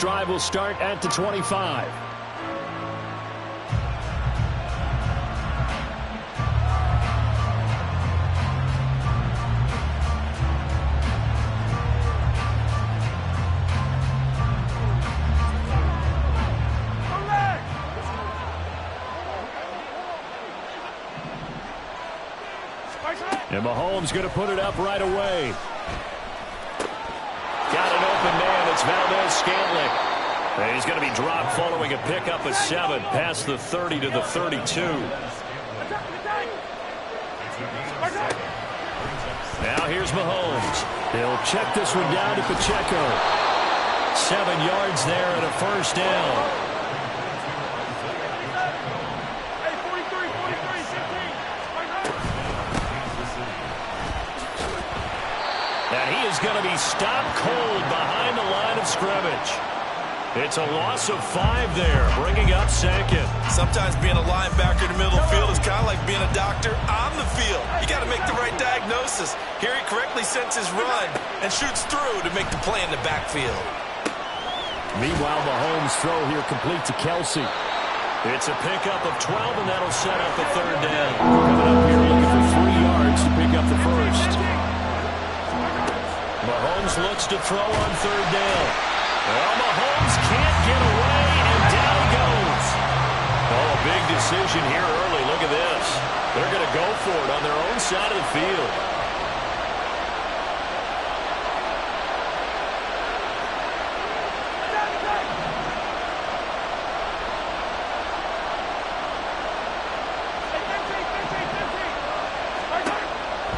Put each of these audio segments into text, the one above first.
drive will start at the 25. And Mahomes going to put it up right away. Got an open man. It's Valdez-Scantling. And he's going to be dropped following a pickup of 7 past the 30 to the 32. Now here's Mahomes. He'll check this one down to Pacheco. 7 yards there and a first down. And he is going to be stopped cold behind the line of scrimmage. It's a loss of 5 there, bringing up second. Sometimes being a linebacker in the middle of the field is kind of like being a doctor on the field. You got to make the right diagnosis. Here he correctly sets his run and shoots through to make the play in the backfield. Meanwhile, Mahomes' throw here complete to Kelsey. It's a pickup of 12, and that'll set up the third down. Coming up here looking for 3 yards to pick up the first. Mahomes looks to throw on third down. Well, Mahomes can't get away, and down he goes. Oh, a big decision here early. Look at this. They're going to go for it on their own side of the field.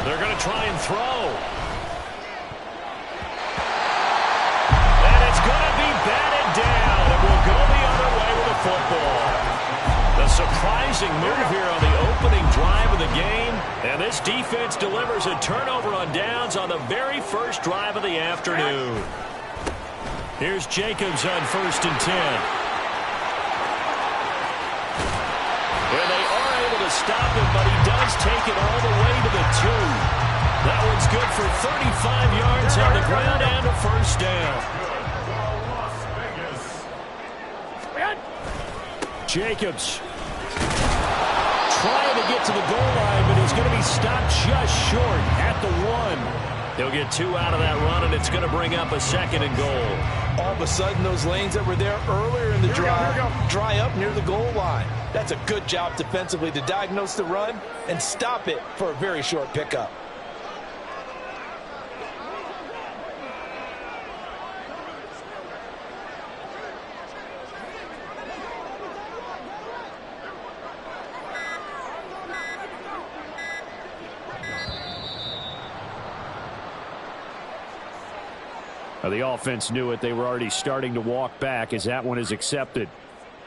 They're going to try and throw. Down, and will go the other way with the football. The surprising move here on the opening drive of the game, and this defense delivers a turnover on downs on the very first drive of the afternoon. Here's Jacobs on 1st and 10. And they are able to stop him, but he does take it all the way to the 2. That one's good for 35 yards on the ground and a first down. Jacobs trying to get to the goal line, but he's going to be stopped just short at the 1. He'll get 2 out of that run, and it's going to bring up a 2nd and goal. All of a sudden, those lanes that were there earlier in the drive dry up near the goal line. That's a good job defensively to diagnose the run and stop it for a very short pickup. The offense knew it. They were already starting to walk back as that one is accepted.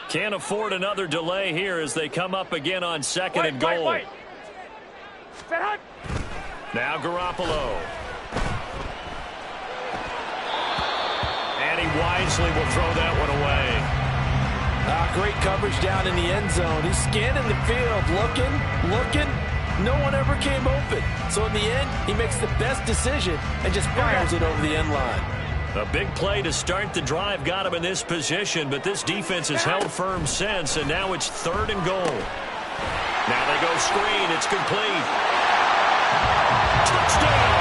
Can't afford another delay here as they come up again on 2nd and goal. Now Garoppolo. And he wisely will throw that one away. Great coverage down in the end zone. He's scanning the field, looking. No one ever came open. So in the end, he makes the best decision and just fires it over the end line. A big play to start the drive got him in this position, but this defense has held firm since, and now it's 3rd and goal. Now they go screen. It's complete. Touchdown!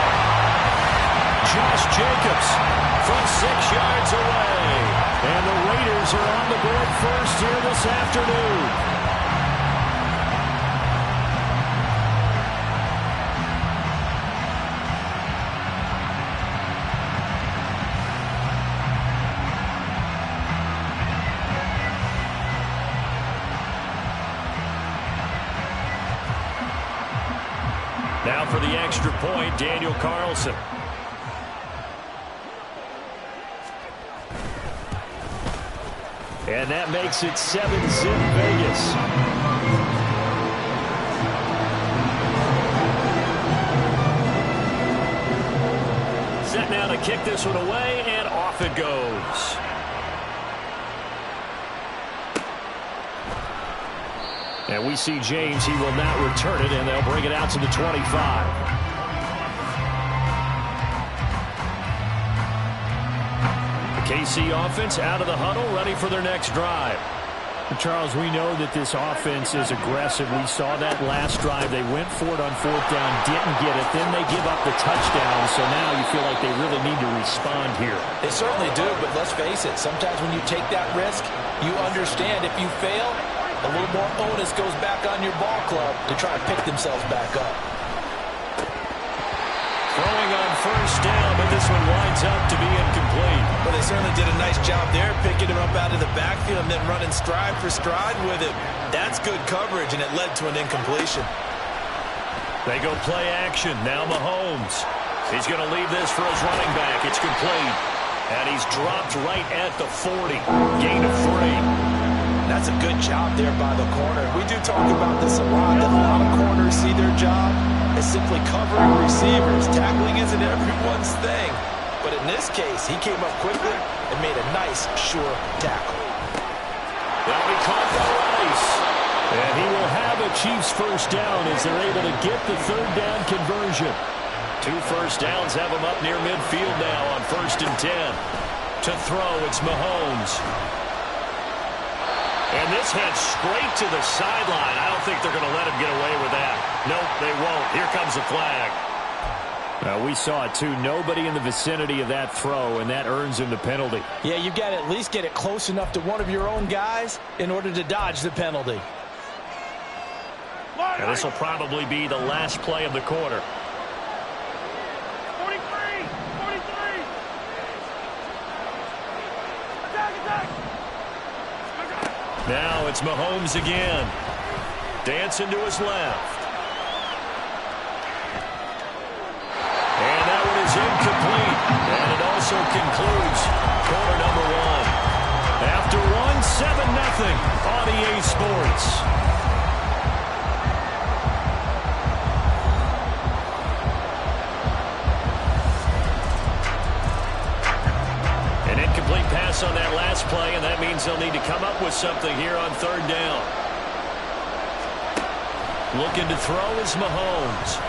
Josh Jacobs from 6 yards away. And the Raiders are on the board first here this afternoon. Now for the extra point, Daniel Carlson. And that makes it 7-zip Vegas. Set now to kick this one away, and off it goes. And we see James. He will not return it, and they'll bring it out to the 25. KC offense out of the huddle, ready for their next drive. Charles, we know that this offense is aggressive. We saw that last drive. They went for it on fourth down, didn't get it. Then they give up the touchdown. So now you feel like they really need to respond here. They certainly do, but let's face it. Sometimes when you take that risk, you understand if you fail, a little more onus goes back on your ball club to try to pick themselves back up. Throwing on first down, but this one winds up to be incomplete. Well, they certainly did a nice job there, picking him up out of the backfield and then running stride for stride with it. That's good coverage, and it led to an incompletion. They go play action. Now Mahomes. He's going to leave this for his running back. It's complete. And he's dropped right at the 40. Gain of 3. That's a good job there by the corner. We do talk about this a lot, that a lot of corners see their job as simply covering receivers. Tackling isn't everyone's thing. But in this case, he came up quickly and made a nice, sure tackle. That'll be caught by Rice. And he will have a Chiefs first down as they're able to get the third down conversion. 2 first downs have him up near midfield now on 1st and 10. To throw, it's Mahomes. And this head straight to the sideline. I don't think they're going to let him get away with that. Nope, they won't. Here comes the flag. We saw it, too. Nobody in the vicinity of that throw, and that earns him the penalty. Yeah, you've got to at least get it close enough to one of your own guys in order to dodge the penalty. And this will probably be the last play of the quarter. 43! 43! Attack! Now it's Mahomes again. Dancing to his left. And that one is incomplete. And it also concludes quarter number 1. After one, 7-0 on EA Sports. An incomplete pass on that last play, and that means they'll need to come up with something here on third down. Looking to throw is Mahomes.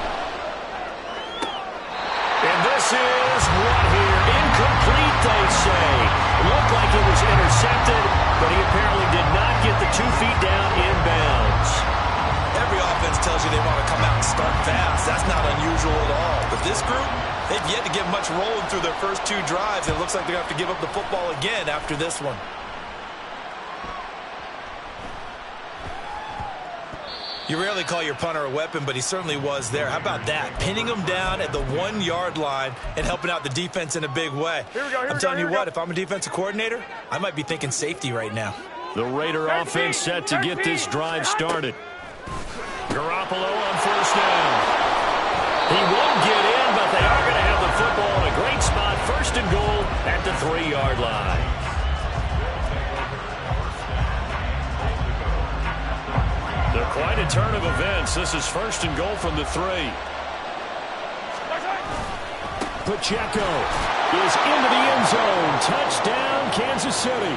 And this is what here? Incomplete, they say. Looked like it was intercepted, but he apparently did not get the 2 feet down inbounds. Every offense tells you they want to come out and start fast. That's not unusual at all. But this group, they've yet to get much rolling through their first 2 drives. It looks like they're going to have to give up the football again after this one. You rarely call your punter a weapon, but he certainly was there. How about that? Pinning him down at the 1-yard line and helping out the defense in a big way. I'm telling you what, if I'm a defensive coordinator, I might be thinking safety right now. The Raider offense set to get this drive started. Garoppolo on first down. He won't get in, but they are going to have the football in a great spot. 1st and goal at the 3-yard line. They're quite a turn of events. This is 1st and goal from the 3. Pacheco is into the end zone. Touchdown, Kansas City.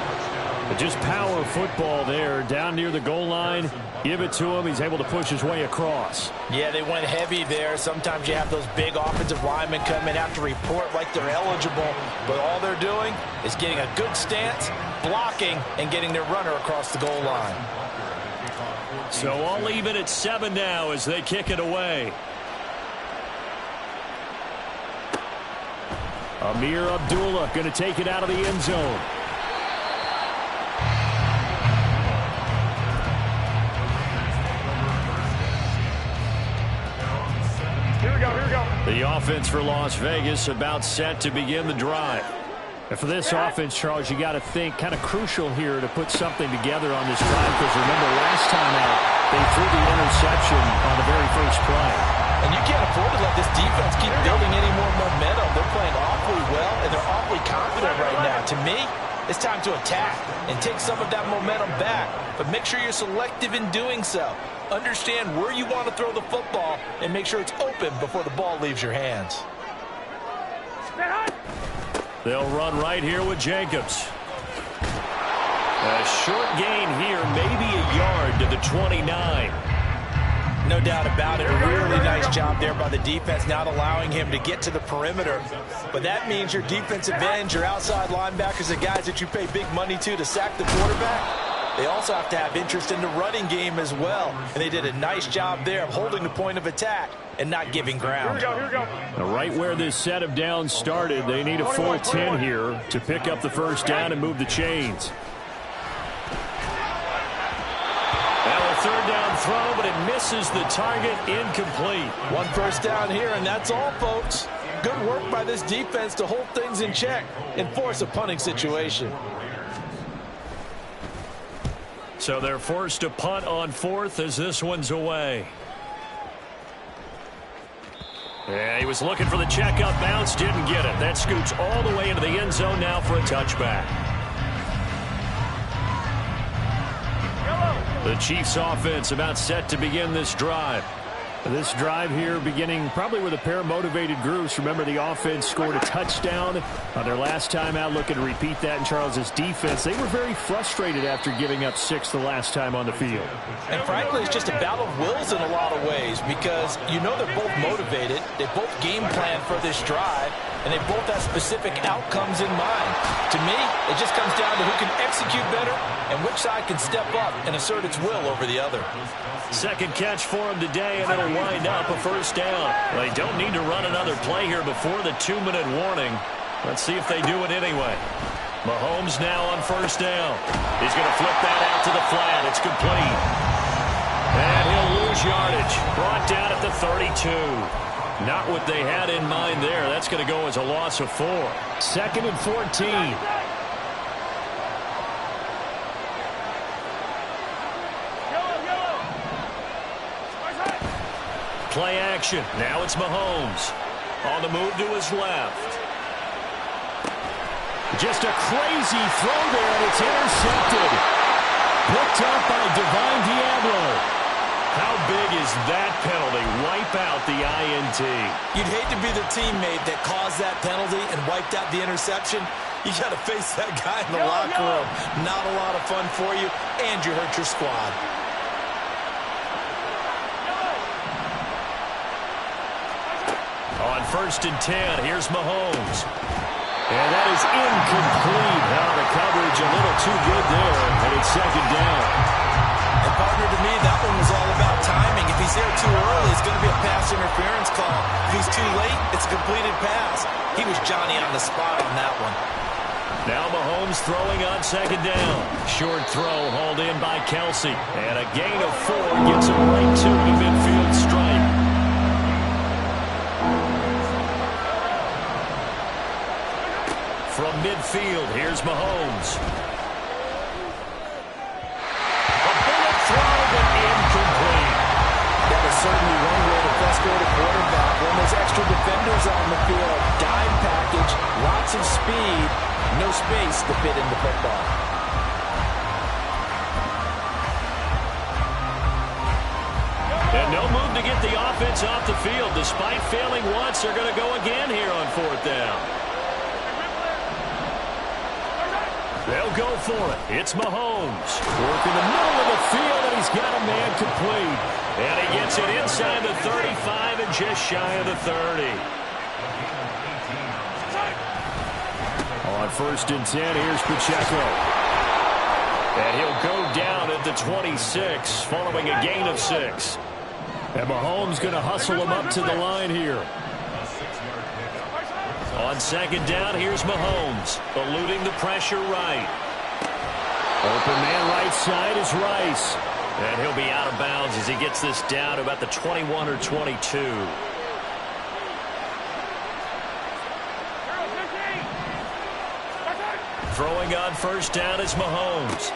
But just power football there down near the goal line. Give it to him. He's able to push his way across. Yeah, they went heavy there. Sometimes you have those big offensive linemen come in, have to report like they're eligible. But all they're doing is getting a good stance, blocking, and getting their runner across the goal line. So I'll leave it at 7 now as they kick it away. Amir Abdullah going to take it out of the end zone. Here we go. The offense for Las Vegas about set to begin the drive. And for this offense, Charles, you got to think kind of crucial here to put something together on this drive, because remember last time out they threw the interception on the very first play. And you can't afford to let this defense keep building any more momentum. They're playing awfully well, and they're awfully confident right now. To me, it's time to attack and take some of that momentum back. But make sure you're selective in doing so. Understand where you want to throw the football and make sure it's open before the ball leaves your hands. They'll run right here with Jacobs. A short gain here, maybe a yard to the 29. no doubt about it. A really nice job there by the defense, not allowing him to get to the perimeter. But that means your defensive ends, your outside linebackers, the guys that you pay big money to sack the quarterback, they also have to have interest in the running game as well. And they did a nice job there of holding the point of attack and not giving ground. Here we go. Right where this set of downs started, they need a full 10 here to pick up the first down and move the chains. Now a third down throw, but it misses the target, incomplete. One first down here, and that's all, folks. Good work by this defense to hold things in check and force a punting situation. So they're forced to punt on fourth as this one's away. Yeah, he was looking for the checkup bounce, didn't get it. That scoots all the way into the end zone now for a touchback. The Chiefs offense about set to begin this drive. This drive here beginning probably with a pair of motivated groups. Remember, the offense scored a touchdown on their last time out, looking to repeat that in Charles's defense. They were very frustrated after giving up 6 the last time on the field. And frankly, it's just a battle of wills in a lot of ways because you know they're both motivated. They both game plan for this drive, and they both have specific outcomes in mind. To me, it just comes down to who can execute better and which side can step up and assert its will over the other. Second catch for him today, and it'll wind up a first down. They don't need to run another play here before the 2-minute warning. Let's see if they do it anyway. Mahomes now on first down. He's going to flip that out to the flat. It's complete. And he'll lose yardage. Brought down at the 32. Not what they had in mind there. That's going to go as a loss of 4. Second and 14. Play action. Now it's Mahomes. On the move to his left. Just a crazy throw there, and it's intercepted. Picked up by Divine Diablo. How big is that penalty? Wipe out the INT. You'd hate to be the teammate that caused that penalty and wiped out the interception. You got to face that guy in the locker room. Not a lot of fun for you, and you hurt your squad. On first and 10, here's Mahomes. And that is incomplete. Now the coverage a little too good there, and it's second down. And partner, to me, that one was all about timing. If he's there too early, it's going to be a pass interference call. If he's too late, it's a completed pass. He was Johnny on the spot on that one. Now Mahomes throwing on second down. Short throw hauled in by Kelsey. And a gain of 4 gets him right to the midfield stripe. From midfield, here's Mahomes. A bullet throw, but incomplete. That is certainly one way to frustrate a quarterback when there's extra defenders on the field. Dime package, lots of speed, no space to fit in the football. And no move to get the offense off the field. Despite failing once, they're going to go again here on fourth down. They'll go for it. It's Mahomes. Working the middle of the field, and he's got a man complete. And he gets it inside the 35 and just shy of the 30. On first and 10, here's Pacheco. And he'll go down at the 26, following a gain of 6. And Mahomes going to hustle him up to the line here. On second down, here's Mahomes, eluding the pressure right. Open man right side is Rice. And he'll be out of bounds as he gets this down to about the 21 or 22. Throwing on first down is Mahomes.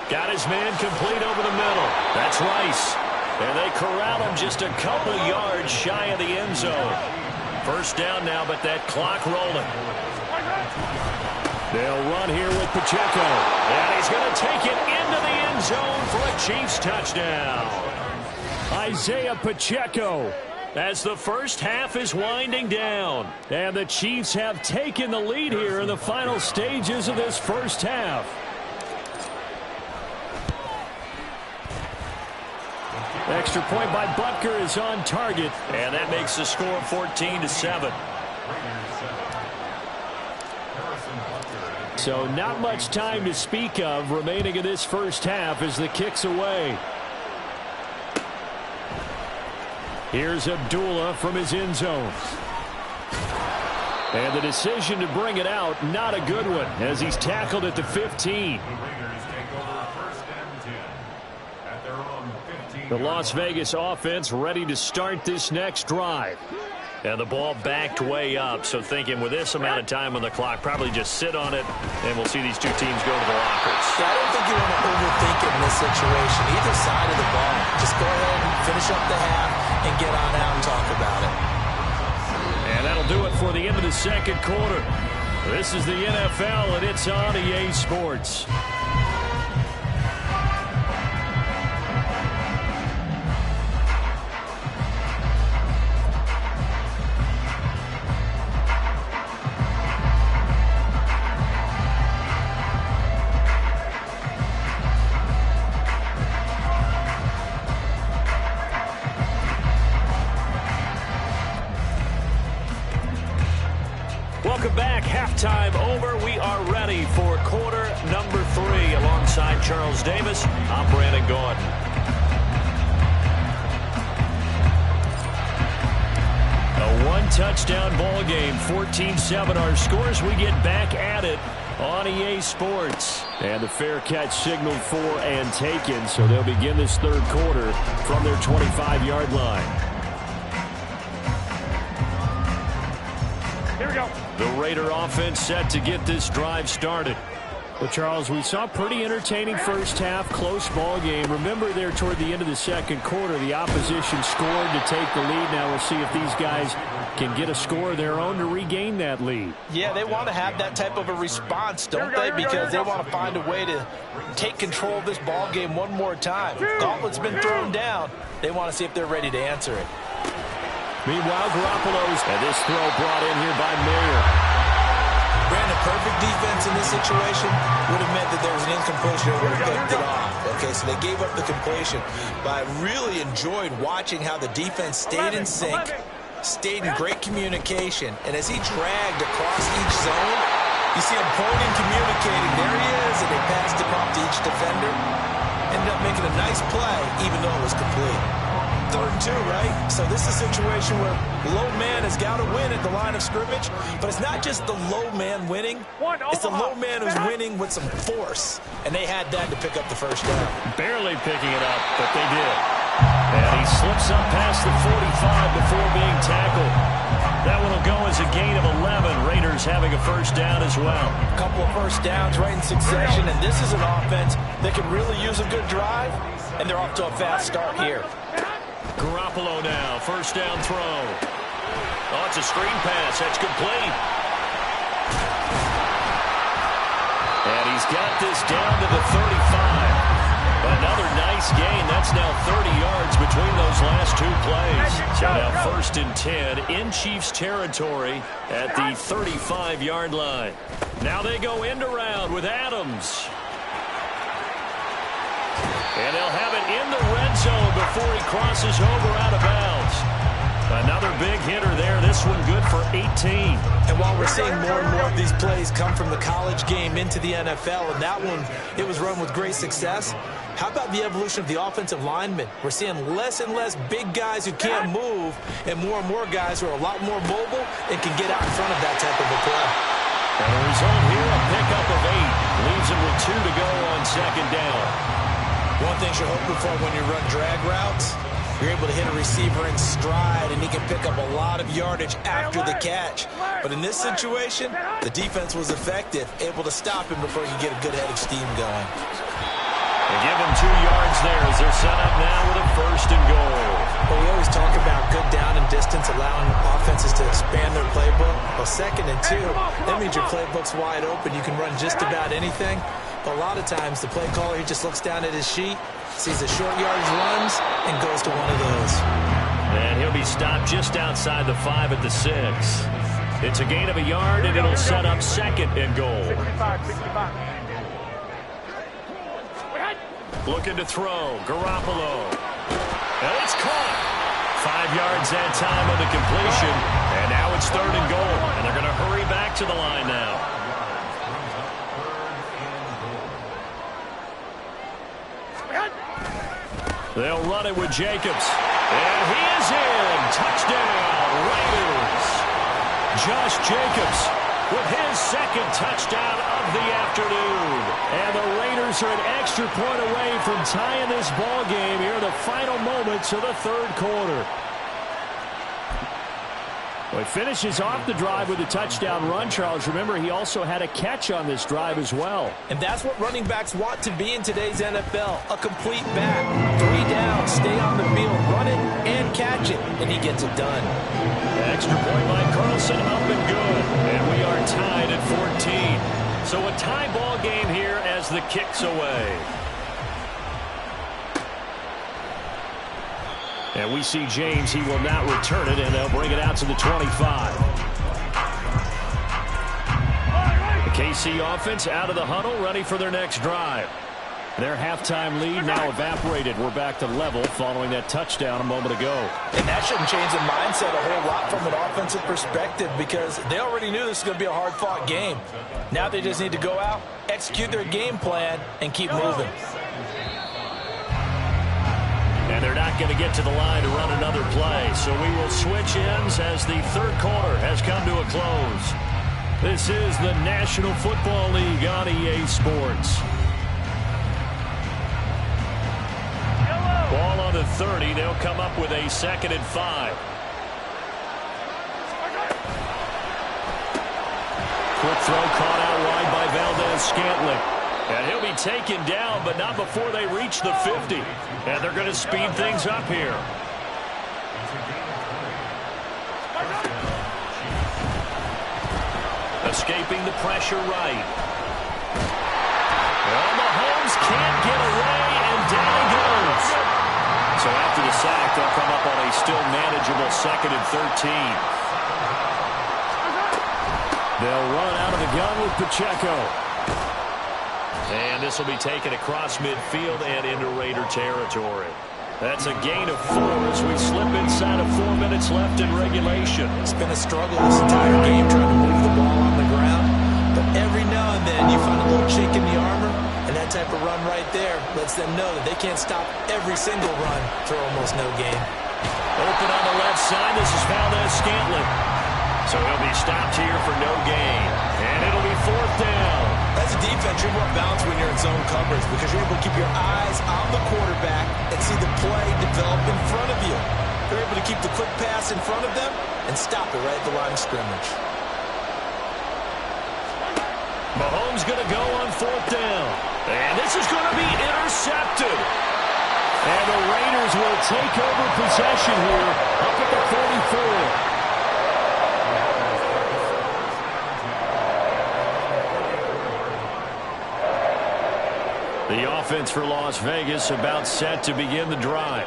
Got his man complete over the middle. That's Rice. And they corral him just a couple yards shy of the end zone. First down now, but that clock rolling. They'll run here with Pacheco. And he's going to take it into the end zone for a Chiefs touchdown. Isaiah Pacheco. As the first half is winding down. And the Chiefs have taken the lead here in the final stages of this first half. Extra point by Butker is on target. And that makes the score 14-7. So not much time to speak of remaining in this first half as the kick's away. Here's Abdullah from his end zone. And the decision to bring it out, not a good one, as he's tackled at the 15. The Las Vegas offense ready to start this next drive. And the ball backed way up, so thinking with this amount of time on the clock, probably just sit on it, and we'll see these two teams go to the lockers. Yeah, I don't think you want to overthink it in this situation. Either side of the ball. Just go ahead and finish up the half and get on out and talk about it. And that'll do it for the end of the second quarter. This is the NFL, and it's on EA Sports. Welcome back. Halftime over. We are ready for quarter number 3. Alongside Charles Davis, I'm Brandon Gordon. A one-touchdown ball game, 14-7 our scores. We get back at it on EA Sports. And the fair catch signaled for and taken, so they'll begin this third quarter from their 25-yard line. Here we go. The Raider offense set to get this drive started. Well, Charles, we saw a pretty entertaining first half, close ball game. Remember there toward the end of the second quarter, the opposition scored to take the lead. Now we'll see if these guys can get a score of their own to regain that lead. Yeah, they want to have that type of a response, don't they? Because they want to find a way to take control of this ball game one more time. Gauntlet's been thrown down. They want to see if they're ready to answer it. Meanwhile, Garoppolo's, and this throw brought in here by Mayer. Brandon, perfect defense in this situation would have meant that there was an incompletion and would have picked it off. Okay, so they gave up the completion. But I really enjoyed watching how the defense stayed in sync, stayed in great communication, and as he dragged across each zone, you see him pointing, communicating. There he is, and they passed him off to each defender. Ended up making a nice play, even though it was complete. 3rd and 2, right? So this is a situation where low man has got to win at the line of scrimmage, but it's not just the low man winning. It's the low man who's winning with some force, and they had that to pick up the first down. Barely picking it up, but they did. And he slips up past the 45 before being tackled. That one will go as a gain of 11. Raiders having a first down as well. A couple of first downs right in succession, and this is an offense that can really use a good drive, and they're off to a fast start here. Garoppolo now, first down throw. Oh, it's a screen pass. That's complete. And he's got this down to the 35. Another nice gain. That's now 30 yards between those last two plays. So now 1st and 10 in Chiefs territory at the 35-yard line. Now they go end around with Adams. And they'll have it in the red zone before he crosses over out of bounds. Another big hitter there. This one good for 18. And while we're seeing more and more of these plays come from the college game into the NFL, and that one, it was run with great success, how about the evolution of the offensive linemen? We're seeing less and less big guys who can't move and more guys who are a lot more mobile and can get out in front of that type of a play. And the result here, a pickup of 8. Leaves him with 2 to go on second down. One thing you're hoping for when you run drag routes, you're able to hit a receiver in stride, and he can pick up a lot of yardage after the catch. But in this situation, the defense was effective, able to stop him before you get a good head of steam going. They give him 2 yards there as they're set up now with a 1st and goal. But we always talk about good down and distance, allowing offenses to expand their playbook. Well, 2nd and 2, that means your playbook's wide open. You can run just about anything. But a lot of times, the play caller, he just looks down at his sheet, sees the short yardage runs, and goes to one of those. And he'll be stopped just outside the 5 at the 6. It's a gain of a yard, and it'll set up 2nd and goal. 65. Looking to throw. Garoppolo. And it's caught. 5 yards that time on the completion. And now it's 3rd and goal. And they're going to hurry back to the line now. They'll run it with Jacobs. And he is in. Touchdown, Raiders. Josh Jacobs with his 2nd touchdown of the afternoon. And the Raiders are an extra point away from tying this ball game here in the final moments of the 3rd quarter. Well, he finishes off the drive with a touchdown run, Charles. Remember, he also had a catch on this drive as well. And that's what running backs want to be in today's NFL, a complete back. 3 down, stay on the field, run it and catch it, and he gets it done. Extra point by Carlson, up and good. And we are tied at 14. So a tie ball game here as the kick's away. And we see James. He will not return it, and they'll bring it out to the 25. The KC offense out of the huddle, ready for their next drive. Their halftime lead now evaporated. We're back to level following that touchdown a moment ago. And that shouldn't change the mindset a whole lot from an offensive perspective because they already knew this was going to be a hard-fought game. Now they just need to go out, execute their game plan, and keep moving. And they're not going to get to the line to run another play. So we will switch ends as the 3rd quarter has come to a close. This is the National Football League on EA Sports. Ball on the 30. They'll come up with a 2nd and 5. Quick throw caught out wide by Valdez-Scantling. And he'll be taken down, but not before they reach the 50. And they're going to speed things up here. Escaping the pressure right. Well, Mahomes can't get away, and down he goes. So after the sack, they'll come up on a still manageable 2nd and 13. They'll run out of the gun with Pacheco. And this will be taken across midfield and into Raider territory. That's a gain of 4 as we slip inside of 4 minutes left in regulation. It's been a struggle this entire game trying to move the ball on the ground. But every now and then you find a little chink in the armor, and that type of run right there lets them know that they can't stop every single run for almost no gain. Open on the left side. This is Valdez-Scantling. So he'll be stopped here for no gain. And it'll be 4th down. As a defense, you're more balanced when you're in zone coverage because you're able to keep your eyes on the quarterback and see the play develop in front of you. You're able to keep the quick pass in front of them and stop it right at the line of scrimmage. Mahomes going to go on 4th down. And this is going to be intercepted. And the Raiders will take over possession here up at the 44. The offense for Las Vegas about set to begin the drive.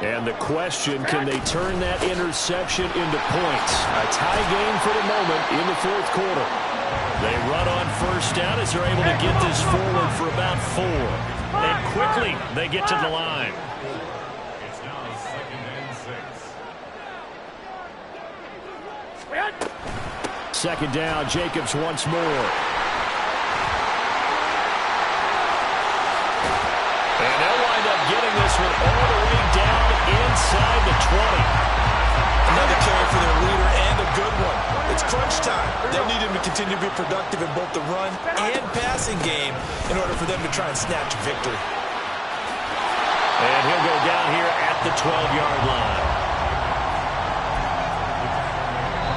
And the question, can they turn that interception into points? A tie game for the moment in the 4th quarter. They run on 1st down as they're able to get this forward for about 4. And quickly they get to the line. It's now 2nd and 6. 2nd down, Jacobs once more. And they'll wind up getting this one all the way down inside the 20. Another carry for their leader and a good one. It's crunch time. They need him to continue to be productive in both the run and passing game in order for them to try and snatch victory. And he'll go down here at the 12-yard line.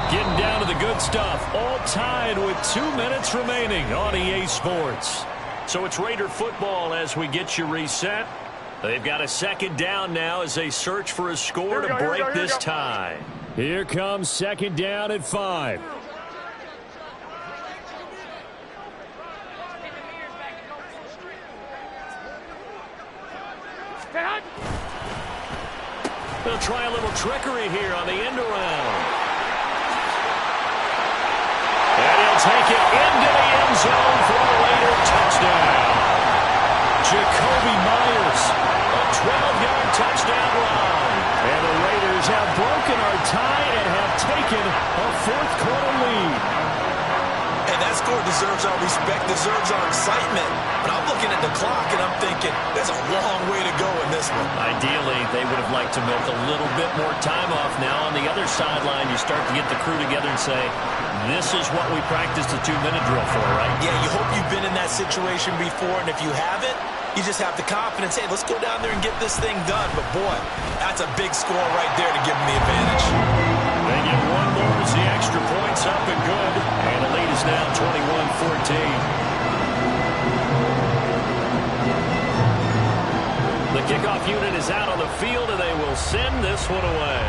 Getting down to the good stuff. All tied with 2 minutes remaining on EA Sports. So it's Raider football as we get you reset. They've got a 2nd down now as they search for a score to break this tie. Here comes 2nd down at 5. They'll try a little trickery here on the end around. And he'll take it into the end zone for a Raider touchdown. Jacoby Myers, a 12-yard touchdown run. deserves our respect, deserves our excitement. But I'm looking at the clock, and I'm thinking, there's a long way to go in this one. Ideally, they would have liked to milk a little bit more time off now. On the other sideline, you start to get the crew together and say, this is what we practiced the 2-minute drill for, right? Yeah, you hope you've been in that situation before, and if you haven't, you just have the confidence, hey, let's go down there and get this thing done. But, boy, that's a big score right there to give them the advantage. They get one more as the extra point's up and good. And the lead is now 21-14. The kickoff unit is out on the field, and they will send this one away.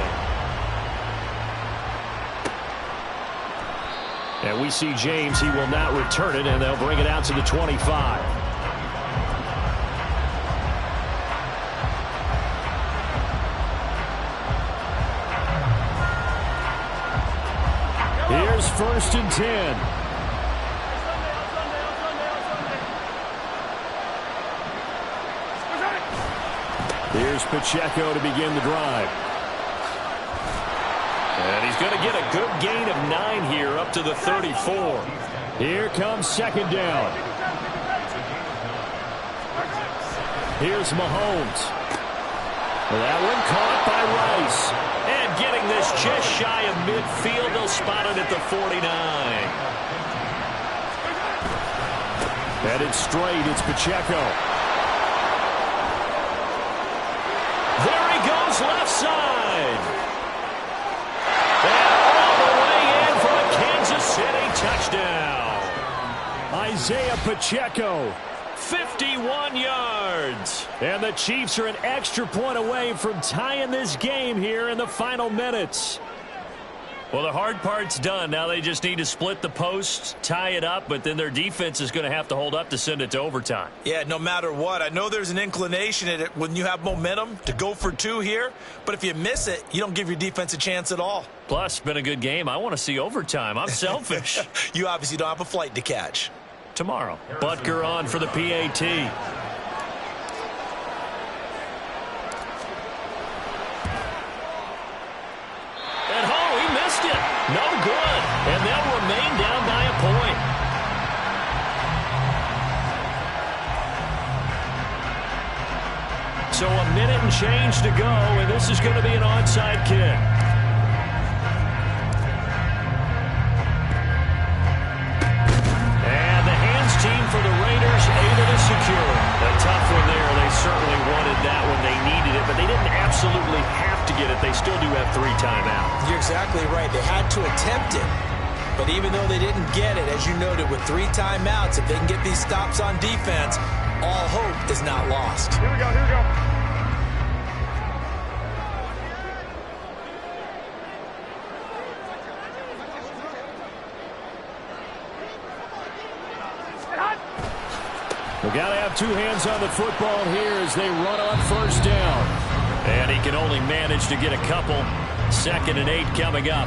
And we see James. He will not return it, and they'll bring it out to the 25. Here's 1st and 10. Here's Pacheco to begin the drive. And he's going to get a good gain of 9 here up to the 34. Here comes 2nd down. Here's Mahomes. That one caught by Rice. And getting this just shy of midfield, they'll spot it at the 49. Headed straight, it's Pacheco. There he goes, left side. And all the way in for a Kansas City touchdown. Isaiah Pacheco. 51 yards. And the Chiefs are an extra point away from tying this game here in the final minutes. Well, the hard part's done. Now they just need to split the posts, tie it up, but then their defense is going to have to hold up to send it to overtime. Yeah, no matter what. I know there's an inclination in it when you have momentum to go for 2 here, but if you miss it, you don't give your defense a chance at all. Plus, it's been a good game. I want to see overtime. I'm selfish. You obviously don't have a flight to catch. Tomorrow. Butker on for the PAT. And he missed it. No good. And they'll remain down by a point. So a minute and change to go, and this is going to be an onside kick. Team for the Raiders able to secure it. A tough one there. They certainly wanted that when they needed it, but they didn't absolutely have to get it. They still do have 3 timeouts. You're exactly right. They had to attempt it. But even though they didn't get it, as you noted, with 3 timeouts, if they can get these stops on defense, all hope is not lost. Here we go, here we go. We've got to have 2 hands on the football here as they run on 1st down. And he can only manage to get a couple. 2nd and 8 coming up.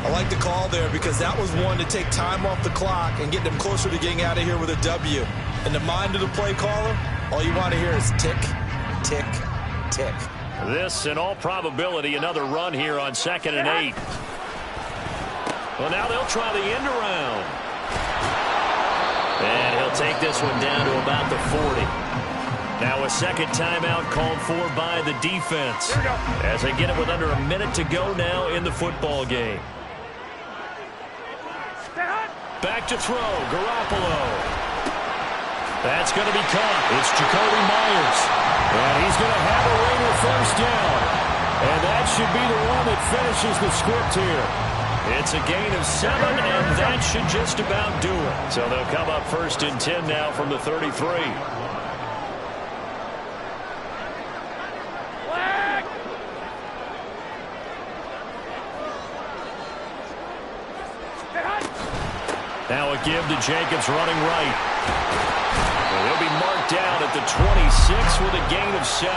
I like the call there because that was one to take time off the clock and get them closer to getting out of here with a W. In the mind of the play caller, all you want to hear is tick, tick, tick. This, in all probability, another run here on 2nd and 8. Well, now they'll try the end around. And he'll take this one down to about the 40. Now a 2nd timeout called for by the defense. As they get it with under a minute to go now in the football game. Back to throw, Garoppolo. That's going to be caught. It's Jacoby Myers. And he's going to have a Raider 1st down. And that should be the one that finishes the script here. It's a gain of 7, and that should just about do it. So they'll come up 1st and 10 now from the 33. Now a give to Jacobs running right. And he'll be marked down at the 26 with a gain of 7.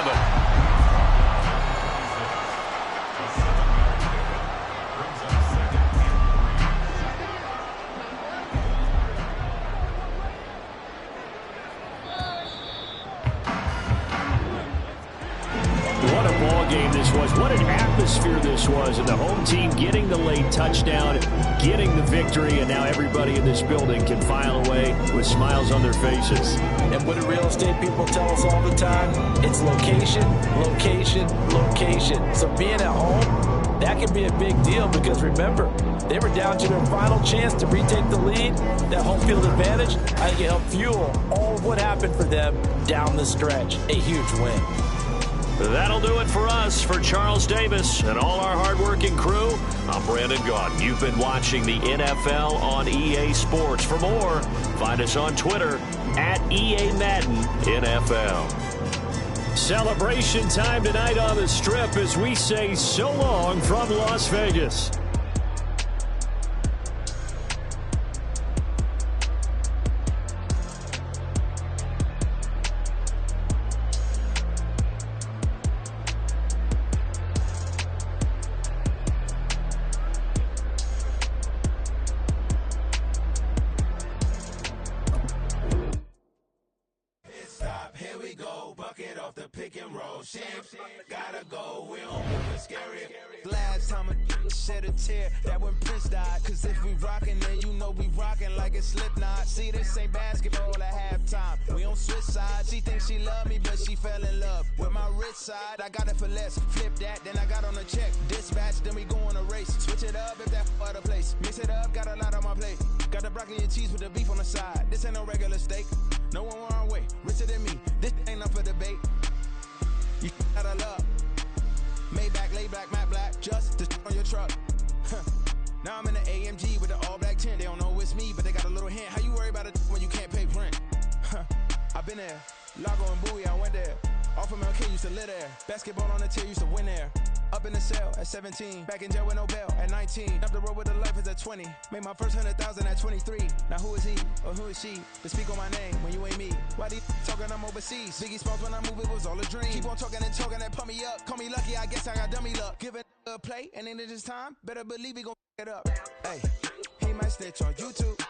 game this was. What an atmosphere this was. And the home team getting the late touchdown, getting the victory, and now everybody in this building can file away with smiles on their faces. And what do real estate people tell us all the time? It's location, location, location. So being at home, that can be a big deal because remember, they were down to their final chance to retake the lead. That home field advantage, I think it helped fuel all of what happened for them down the stretch. A huge win. That'll do it for us. For Charles Davis and all our hardworking crew, I'm Brandon Gaudin. You've been watching the NFL on EA Sports. For more, find us on Twitter at EA Madden NFL. Celebration time tonight on the Strip as we say so long from Las Vegas. Gotta go, we don't move it scary. Last time a shed a tear, that when Prince died. Cause if we rockin', then you know we rockin' like a Slipknot. See, this ain't basketball at halftime. We don't switch sides. She thinks she love me, but she fell in love with my rich side. I got it for less. Flip that, then I got on a check. Dispatch, then we go on a race. Switch it up if that other place. Mix it up, got a lot on my plate. Got the broccoli and cheese with the beef on the side. This ain't no regular steak. No one wrong way. Richer than me. This ain't up for debate. You gotta love. Maybach, lay black, matte black, just the on your truck. Now I'm in the AMG with the all black tint. They don't know it's me, but they got a little hint. How you worry about it when you can't pay rent? I've been there. Lago and Bowie, I went there. Off of MLK, used to live there. Basketball on the tier, used to win there. Up in the cell at 17. Back in jail with no bail at 19. Up the road with the life is at 20. Made my first 100,000 at 23. Now who is he or who is she to speak on my name when you ain't me? Why they talking I'm overseas? Biggie Smalls when I move it was all a dream. Keep on talking and pump me up. Call me lucky, I guess I got dummy luck. Give it a play and then this time, better believe he gon' it up. Hey, he might snitch on YouTube.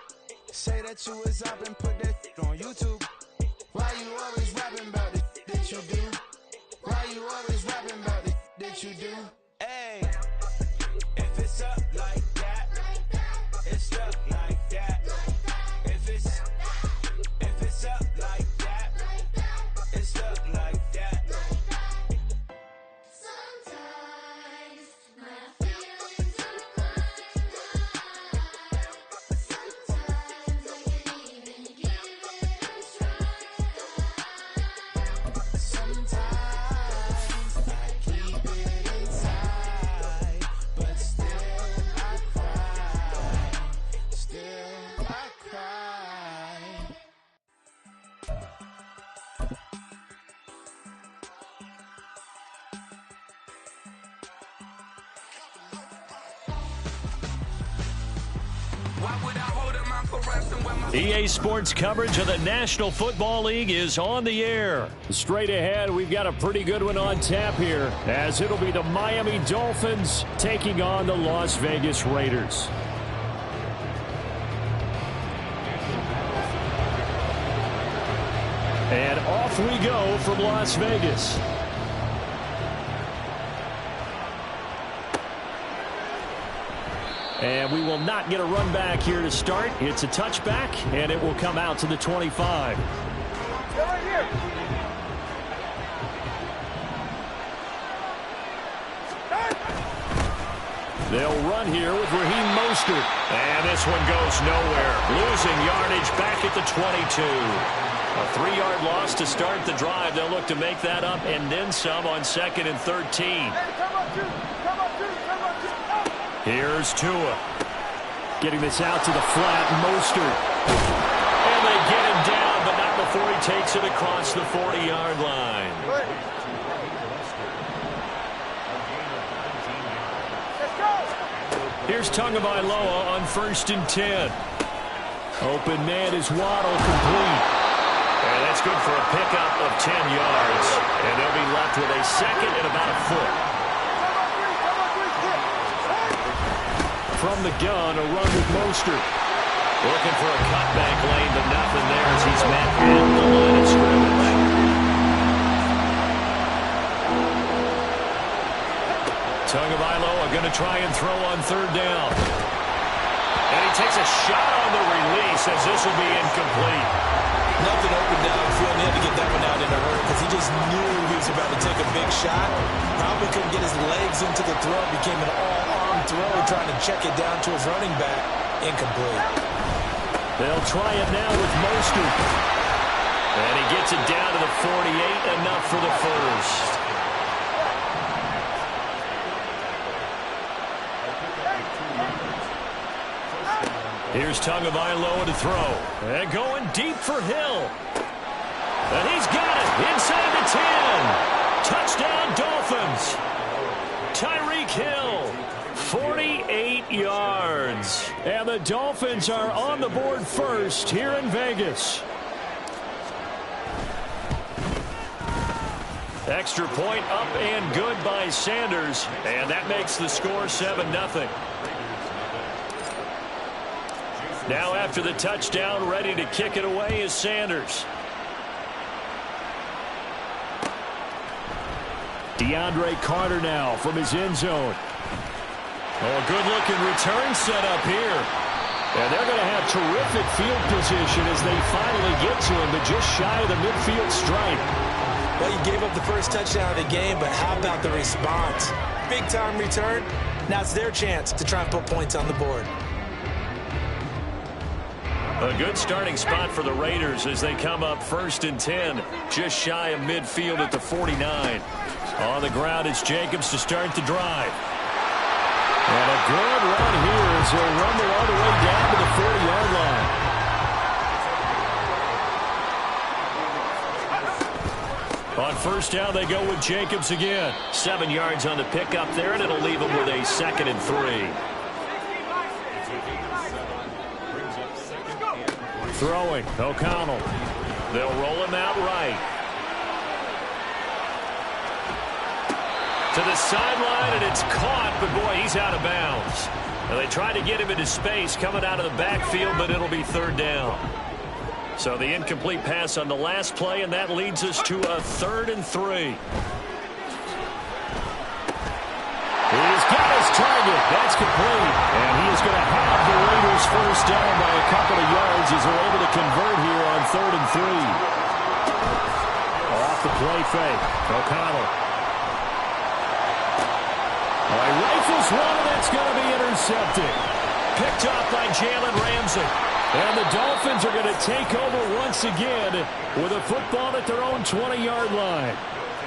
Say that you was up and put that on YouTube. Why you always rapping about it that you do? Why you always rapping about it that you do? Hey, if it's up like that, it's up like that. If it's up like that, it's up like that. Sometimes my feelings are running high. Sometimes I can't even give it a try. Sometimes I keep it inside, but still I cry. Still I cry. Why would I hold him out for ransom when my EA Sports coverage of the National Football League is on the air. Straight ahead, we've got a pretty good one on tap here, as it'll be the Miami Dolphins taking on the Las Vegas Raiders. And off we go from Las Vegas. And we will not get a run back here to start. It's a touchback, and it will come out to the 25. They'll run here with Raheem Mostert. And this one goes nowhere. Losing yardage back at the 22. A 3-yard loss to start the drive. They'll look to make that up and then some on 2nd and 13. Here's Tua. Getting this out to the flat, Mostert. And they get him down, but not before he takes it across the 40-yard line. Here's Tagovailoa on 1st and 10. Open man is Waddle, complete. And that's good for a pickup of 10 yards. And they'll be left with a 2nd and about a foot. From the gun, a run with Mostert. Looking for a cutback lane, but nothing there as he's met at the line of scrimmage. going to try and throw on third down. And he takes a shot on the release as this will be incomplete. Nothing open downfield. He had to get that one out in a hurry because he just knew he was about to take a big shot. Probably couldn't get his legs into the throw. Became an all-arm throw, trying to check it down to his running back. Incomplete. They'll try it now with Mostert. And he gets it down to the 48, enough for the first. Here's Tagovailoa to throw. And going deep for Hill. And he's got it inside the 10. Touchdown, Dolphins. Tyreek Hill, 48 yards. And the Dolphins are on the board first here in Vegas. Extra point up and good by Sanders. And that makes the score 7-0. Now after the touchdown, ready to kick it away is Sanders. DeAndre Carter now from his end zone. Oh, good-looking return set up here. And they're going to have terrific field position as they finally get to him, but just shy of the midfield stripe. Well, you gave up the first touchdown of the game, but how about the response? Big-time return. Now it's their chance to try and put points on the board. A good starting spot for the Raiders as they come up 1st and 10, just shy of midfield at the 49. On the ground, it's Jacobs to start the drive. And a good run here as he'll rumble all the way down to the 40-yard line. On first down, they go with Jacobs again. 7 yards on the pickup there, and it'll leave them with a 2nd and 3. Throwing, O'Connell. They'll roll him out right. To the sideline, and it's caught, but boy, he's out of bounds. Now, they tried to get him into space coming out of the backfield, but it'll be 3rd down. So the incomplete pass on the last play, and that leads us to a 3rd and 3. He's got his target. That's complete. And he is going to have the Raiders first down by a couple of yards as they're able to convert here on 3rd and 3. Off the play fake. O'Connell. Rifles one, and that's going to be intercepted. Picked off by Jalen Ramsey. And the Dolphins are going to take over once again with a football at their own 20-yard line.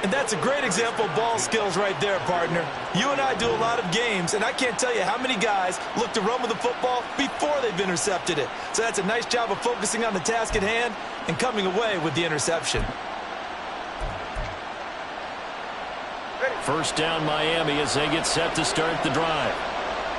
And that's a great example of ball skills right there, partner. You and I do a lot of games, and I can't tell you how many guys look to run with the football before they've intercepted it. So that's a nice job of focusing on the task at hand and coming away with the interception. First down, Miami, as they get set to start the drive.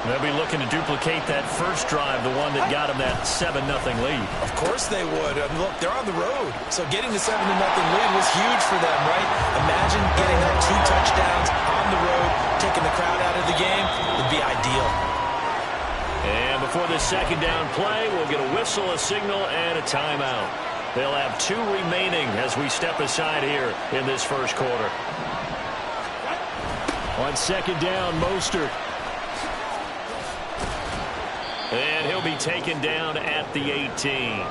They'll be looking to duplicate that first drive, the one that got them that 7-0 lead. Of course they would. Look, they're on the road. So getting the 7-0 lead was huge for them, right? Imagine getting that 2 touchdowns on the road, taking the crowd out of the game. Would be ideal. And before the 2nd down play, we'll get a whistle, a signal, and a timeout. They'll have 2 remaining as we step aside here in this first quarter. On 2nd down, Mostert. And he'll be taken down at the 18.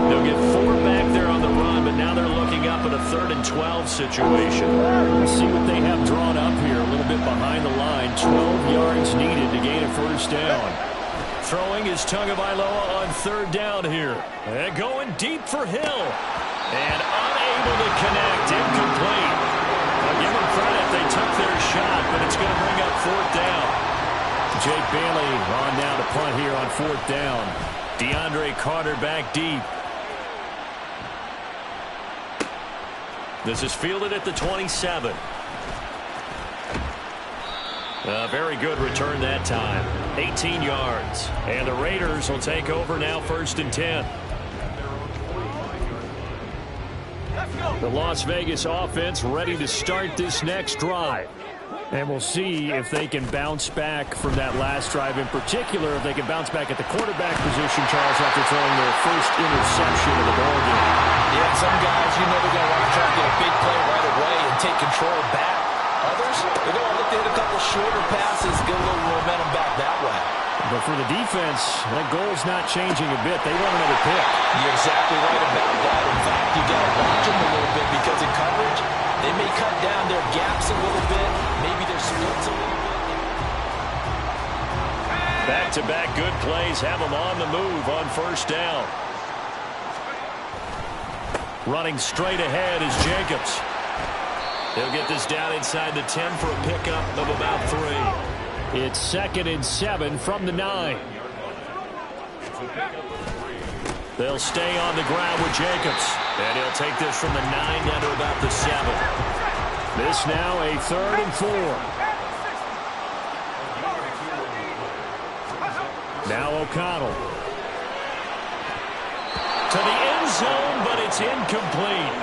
They'll get 4 back there on the run, but now they're looking up at a 3rd and 12 situation. Let's see what they have drawn up here. A little bit behind the line. 12 yards needed to gain a first down. Throwing is Tagovailoa on 3rd down here. And going deep for Hill. And unable to connect. Incomplete. I'll give them credit. They took their shot, but it's going to bring up 4th down. Jake Bailey on down to punt here on 4th down. DeAndre Carter back deep. This is fielded at the 27. A very good return that time. 18 yards. And the Raiders will take over now 1st and 10. The Las Vegas offense ready to start this next drive. And we'll see if they can bounce back from that last drive, in particular, if they can bounce back at the quarterback position, Charles, after throwing their first interception of the ballgame. Yeah, some guys, you know they're going to want to try to get a big play right away and take control back. Others, they're going to look to hit a couple shorter passes, get a for the defense, that goal's not changing a bit. They want another pick. You're exactly right about that. In fact, you got to watch them a little bit because in coverage, they may cut down their gaps a little bit, maybe their splits a little bit. Back-to-back good plays have them on the move on first down. Running straight ahead is Jacobs. He'll get this down inside the 10 for a pickup of about 3. It's 2nd and 7 from the 9. They'll stay on the ground with Jacobs. And he'll take this from the 9 down to about the 7. This now a 3rd and 4. Now O'Connell. To the end zone, but it's incomplete.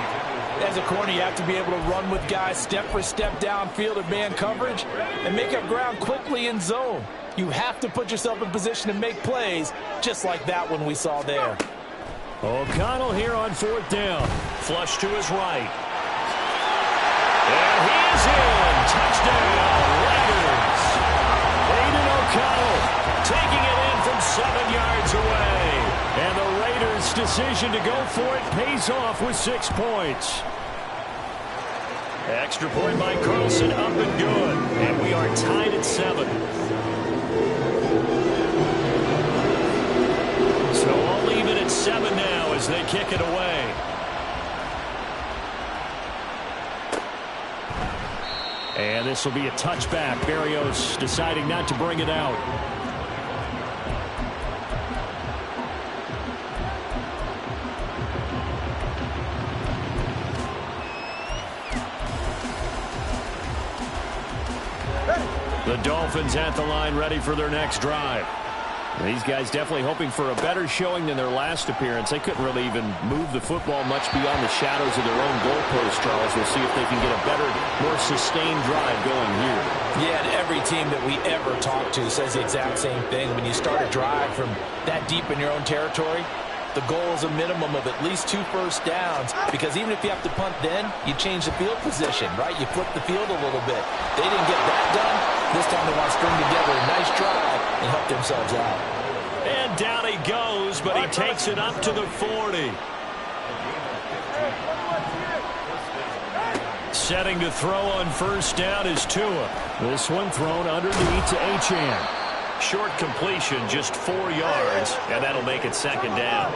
As a corner, you have to be able to run with guys step for step downfield or man coverage and make up ground quickly in zone. You have to put yourself in position to make plays, just like that one we saw there. O'Connell here on 4th down. Flush to his right. And he is in. Touchdown, Raiders. Aiden O'Connell taking it in from 7 yards away. And the Raiders' decision to go for it pays off with 6 points. Extra point by Carlson, up and good. And we are tied at 7. So all even at 7 now as they kick it away. And this will be a touchback. Barrios deciding not to bring it out. The Dolphins at the line, ready for their next drive. These guys definitely hoping for a better showing than their last appearance. They couldn't really even move the football much beyond the shadows of their own goalpost, Charles. We'll see if they can get a better, more sustained drive going here. Yeah, and every team that we ever talk to says the exact same thing. When you start a drive from that deep in your own territory, the goal is a minimum of at least 2 first downs, because even if you have to punt then, you change the field position, right? You flip the field a little bit. They didn't get that done. This time they want to string together a nice drive and help themselves out. And down he goes, but he takes it up to the 40. Setting to throw on first down is Tua. This one thrown underneath to Achane. Short completion, just 4 yards, and that'll make it 2nd down.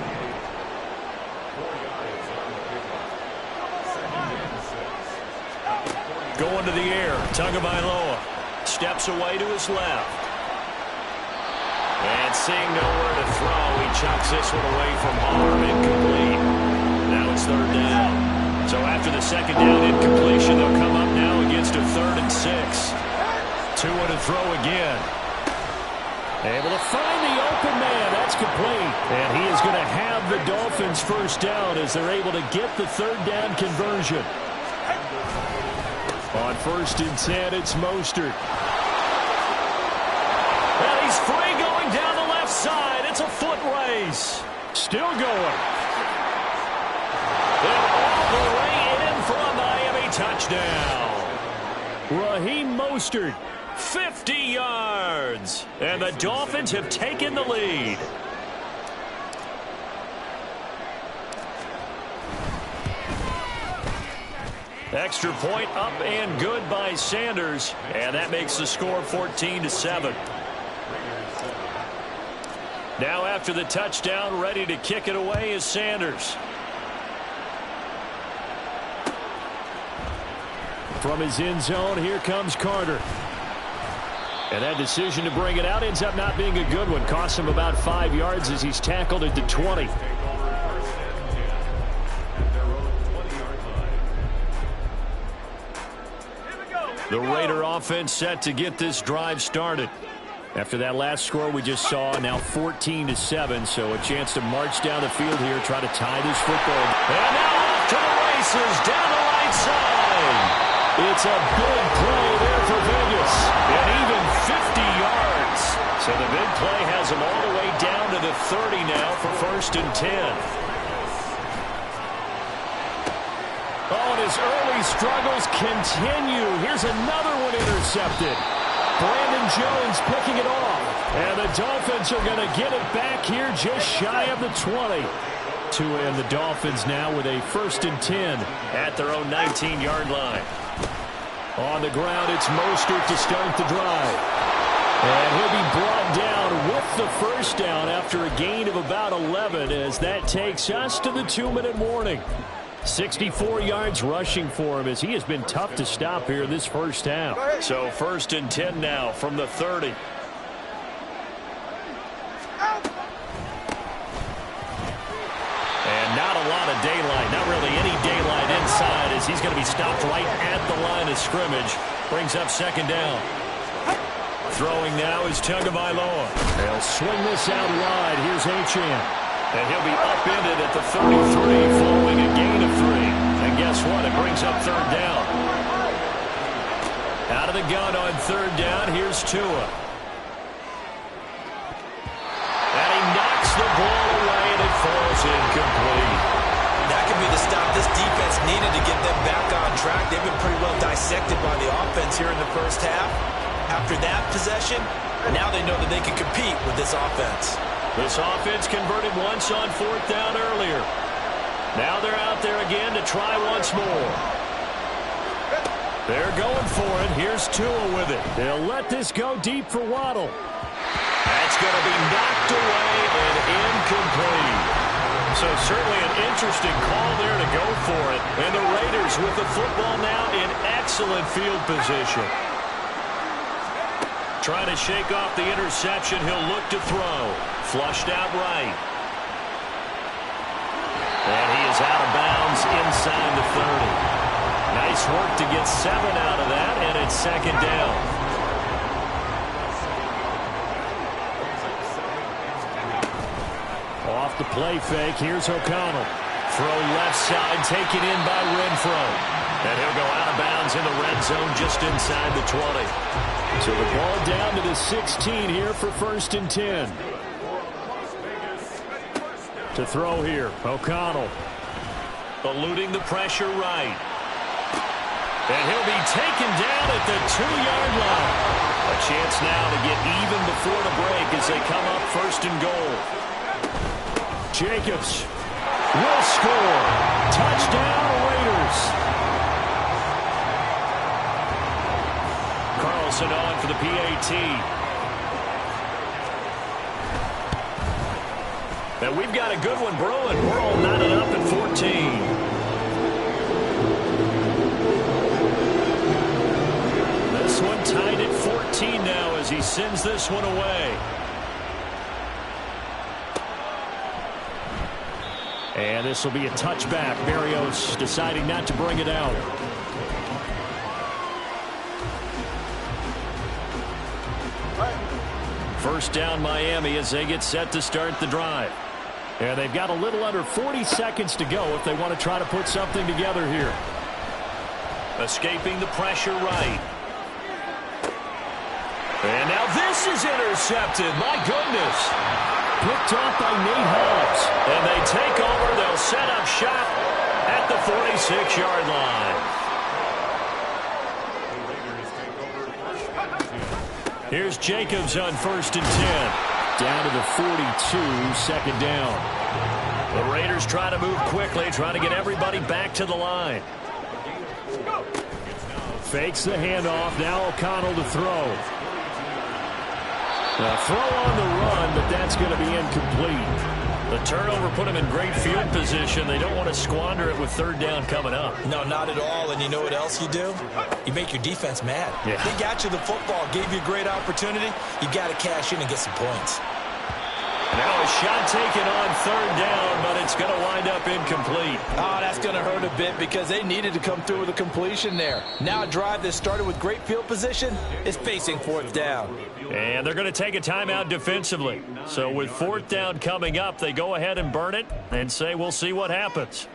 Going to the air, Tagovailoa steps away to his left. And seeing nowhere to throw, he chucks this one away from harm, incomplete. Now it's 3rd down. So after the 2nd down incompletion, they'll come up now against a 3rd and 6. Tua to throw again. Able to find the open man. That's complete. And he is going to have the Dolphins first down as they're able to get the 3rd down conversion. On 1st and 10, it's Mostert. And he's free going down the left side. It's a foot race. Still going. And all the way in for a Miami touchdown. Raheem Mostert. 50 yards. And the Dolphins have taken the lead. Extra point up and good by Sanders. And that makes the score 14-7. Now after the touchdown, ready to kick it away is Sanders. From his end zone, here comes Carter. And that decision to bring it out ends up not being a good one. Costs him about 5 yards as he's tackled at the 20. The Raider offense set to get this drive started. After that last score we just saw, now 14-7, so a chance to march down the field here, try to tie this football. And now off to the races, down the right side. It's a big play there for Vegas. And even 50 yards. So the big play has him all the way down to the 30 now for 1st and 10. Oh, and his early struggles continue. Here's another one intercepted. Brandon Jones picking it off. And the Dolphins are going to get it back here just shy of the 20. Tua and the Dolphins now with a 1st and 10 at their own 19-yard line. On the ground, it's Mostert to start the drive. And he'll be brought down with the first down after a gain of about 11 as that takes us to the 2-minute warning. 64 yards rushing for him as he has been tough to stop here this first half. So 1st and 10 now from the 30. And not a lot of daylight, not really any daylight inside as he's going to be stopped right at the line of scrimmage. Brings up 2nd down. Throwing now is Tagovailoa. They'll swing this out wide. Here's Achane. And he'll be upended at the 33 following a gain of 3. And guess what? It brings up 3rd down. Out of the gun on 3rd down. Here's Tua. And he knocks the ball away and it falls incomplete. That could be the stop this defense needed to get them back on track. They've been pretty well dissected by the offense here in the first half. After that possession, now they know that they can compete with this offense. This offense converted once on 4th down earlier. Now they're out there again to try once more. They're going for it. Here's Tua with it. They'll let this go deep for Waddle. That's going to be knocked away and incomplete. So certainly an interesting call there to go for it. And the Raiders with the football now in excellent field position. Trying to shake off the interception. He'll look to throw. Flushed out right. And he is out of bounds inside the 30. Nice work to get 7 out of that, and it's 2nd down. Off the play fake. Here's O'Connell. Throw left side, taken in by Renfro. And he'll go out of bounds in the red zone just inside the 20. So the ball down to the 16 here for 1st and 10. To throw here, O'Connell. Eluding the pressure right. And he'll be taken down at the 2-yard line. A chance now to get even before the break as they come up 1st and goal. Jacobs will score. Touchdown, Raiders. Carlson on for the PAT. And we've got a good one brewing. We're all knotted up at 14. This one tied at 14 now as he sends this one away. And this will be a touchback. Berrios deciding not to bring it out. First down Miami as they get set to start the drive. And they've got a little under 40 seconds to go if they want to try to put something together here. Escaping the pressure right. And now this is intercepted. My goodness. Picked off by Nate Hobbs. And they take over. They'll set up shop at the 46-yard line. Here's Jacobs on 1st and 10. Down to the 42, 2nd down. The Raiders try to move quickly, trying to get everybody back to the line. Fakes the handoff. Now O'Connell to throw. Now throw on the run, but that's going to be incomplete. The turnover put them in great field position. They don't want to squander it with 3rd down coming up. No, not at all. And you know what else you do? You make your defense mad. Yeah. They got you the football, gave you a great opportunity. You got to cash in and get some points. Now a shot taken on 3rd down, but it's going to wind up incomplete. Oh, that's going to hurt a bit because they needed to come through with a completion there. Now a drive that started with great field position is facing 4th down. And they're going to take a timeout defensively. So with 4th down coming up, they go ahead and burn it and say we'll see what happens.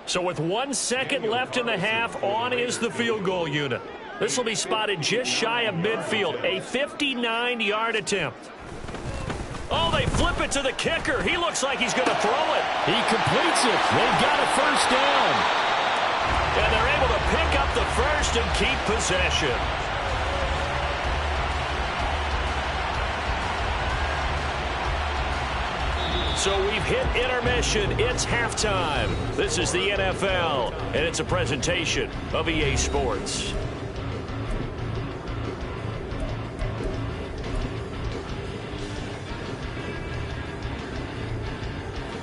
So with 1 second left in the half, on is the field goal unit. This will be spotted just shy of midfield, a 59-yard attempt. Oh, they flip it to the kicker. He looks like he's going to throw it. He completes it. They've got a 1st down. And they're able to pick up the 1st and keep possession. So we've hit intermission. It's halftime. This is the NFL, and it's a presentation of EA Sports.